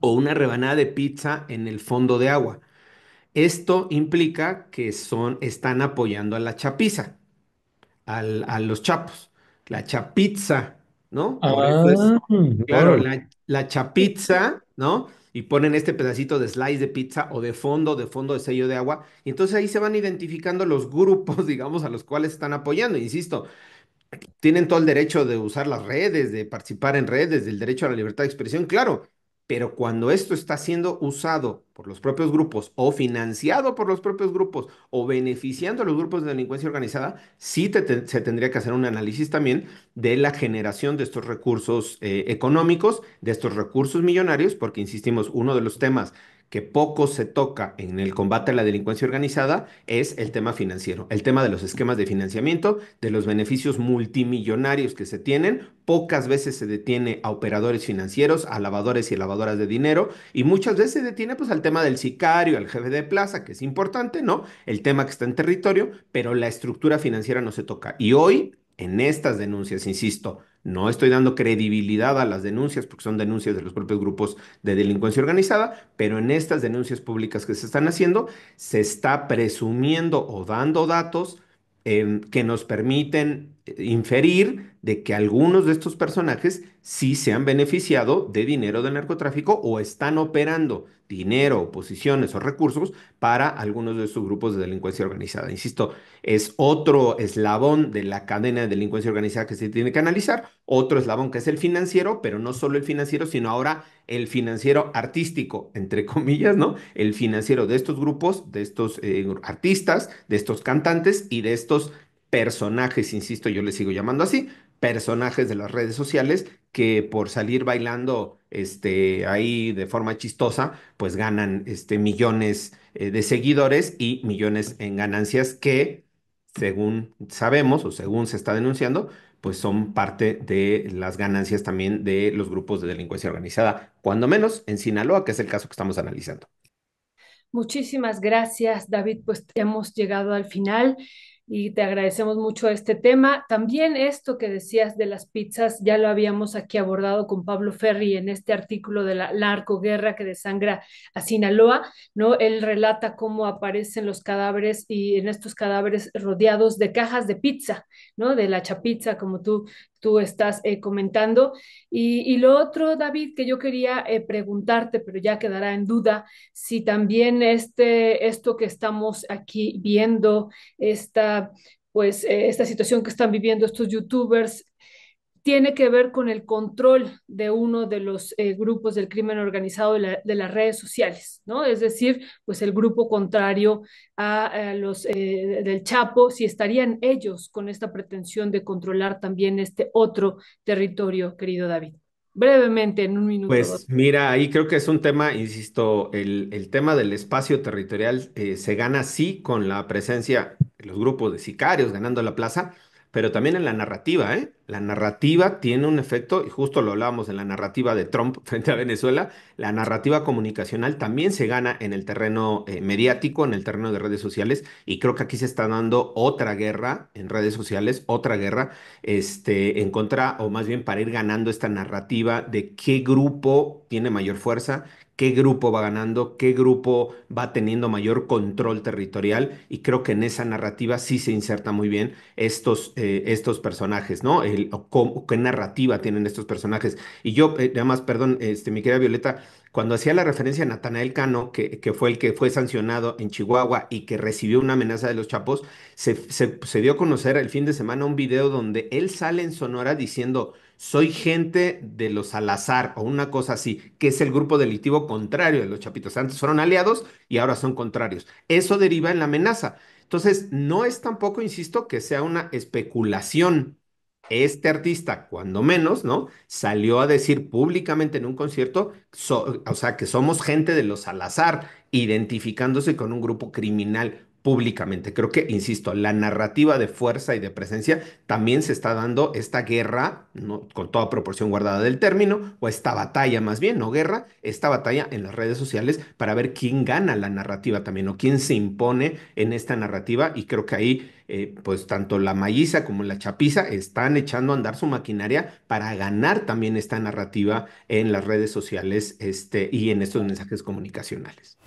o una rebanada de pizza en el fondo de agua. Esto implica que están apoyando a la chapiza, a los chapos, la chapizza, ¿no? Por eso es, Ah, claro, órale. la chapizza, ¿no? Y ponen este pedacito de slice de pizza o de fondo de sello de agua. Y entonces ahí se van identificando los grupos, digamos, a los cuales están apoyando. Insisto, tienen todo el derecho de usar las redes, de participar en redes, del derecho a la libertad de expresión, claro, Pero cuando esto está siendo usado por los propios grupos o financiado por los propios grupos o beneficiando a los grupos de delincuencia organizada, sí se tendría que hacer un análisis también de la generación de estos recursos económicos, de estos recursos millonarios, porque insistimos, uno de los temas que poco se toca en el combate a la delincuencia organizada es el tema financiero, el tema de los esquemas de financiamiento, de los beneficios multimillonarios que se tienen. Pocas veces se detiene a operadores financieros, a lavadores y lavadoras de dinero, y muchas veces se detiene pues al tema del sicario, al jefe de plaza, que es importante, ¿no? El tema que está en territorio, pero la estructura financiera no se toca. Y hoy, en estas denuncias, insisto, no estoy dando credibilidad a las denuncias porque son denuncias de los propios grupos de delincuencia organizada, pero en estas denuncias públicas que se están haciendo, se está presumiendo o dando datos que nos permiten inferir de que algunos de estos personajes sí se han beneficiado de dinero del narcotráfico o están operando dinero, posiciones o recursos para algunos de estos grupos de delincuencia organizada. Insisto, es otro eslabón de la cadena de delincuencia organizada que se tiene que analizar, otro eslabón que es el financiero, pero no solo el financiero, sino ahora el financiero artístico, entre comillas, ¿no? El financiero de estos grupos, de estos artistas, de estos cantantes y de estos personajes, insisto, yo les sigo llamando así, personajes de las redes sociales que por salir bailando ahí de forma chistosa, pues ganan millones de seguidores y millones en ganancias que, según sabemos o según se está denunciando, pues son parte de las ganancias también de los grupos de delincuencia organizada, cuando menos en Sinaloa, que es el caso que estamos analizando. Muchísimas gracias, David. Pues hemos llegado al final y te agradecemos mucho este tema. También esto que decías de las pizzas, ya lo habíamos aquí abordado con Pablo Ferri en este artículo de la narcoguerra que desangra a Sinaloa, ¿no? Él relata cómo aparecen los cadáveres y en estos cadáveres rodeados de cajas de pizza, ¿no? De la chapizza, como tú estás comentando. Y lo otro, David, que yo quería preguntarte, pero ya quedará en duda si también esto que estamos aquí viendo, esta situación que están viviendo estos youtubers, tiene que ver con el control de uno de los grupos del crimen organizado de las redes sociales, ¿no? Es decir, pues el grupo contrario a los del Chapo, si estarían ellos con esta pretensión de controlar también este otro territorio, querido David. Brevemente, en un minuto, dos. Pues mira, ahí creo que es un tema, insisto, el tema del espacio territorial se gana sí con la presencia de los grupos de sicarios ganando la plaza, pero también en la narrativa, ¿eh? La narrativa tiene un efecto, y justo lo hablábamos en la narrativa de Trump frente a Venezuela, la narrativa comunicacional también se gana en el terreno mediático, en el terreno de redes sociales, y creo que aquí se está dando otra guerra en redes sociales, otra guerra en contra, o más bien para ir ganando esta narrativa de qué grupo tiene mayor fuerza, qué grupo va ganando, qué grupo va teniendo mayor control territorial, y creo que en esa narrativa sí se inserta muy bien estos personajes, ¿no? Qué narrativa tienen estos personajes. Y yo, además, perdón, mi querida Violeta, cuando hacía la referencia a Natanael Cano, que fue el que fue sancionado en Chihuahua y que recibió una amenaza de los Chapos, se dio a conocer el fin de semana un video donde él sale en Sonora diciendo, soy gente de los Salazar o una cosa así, que es el grupo delictivo contrario de los Chapitos. Antes fueron aliados y ahora son contrarios. Eso deriva en la amenaza. Entonces, no es tampoco, insisto, que sea una especulación. Este artista, cuando menos, ¿no? Salió a decir públicamente en un concierto, o sea, que somos gente de los Salazar, identificándose con un grupo criminal públicamente. Creo que, insisto, la narrativa de fuerza y de presencia también se está dando esta guerra, ¿no? Con toda proporción guardada del término, o esta batalla más bien, no guerra, esta batalla en las redes sociales para ver quién gana la narrativa también o quién se impone en esta narrativa. Y creo que ahí, pues tanto la Maíza como la Chapiza están echando a andar su maquinaria para ganar también esta narrativa en las redes sociales y en estos mensajes comunicacionales.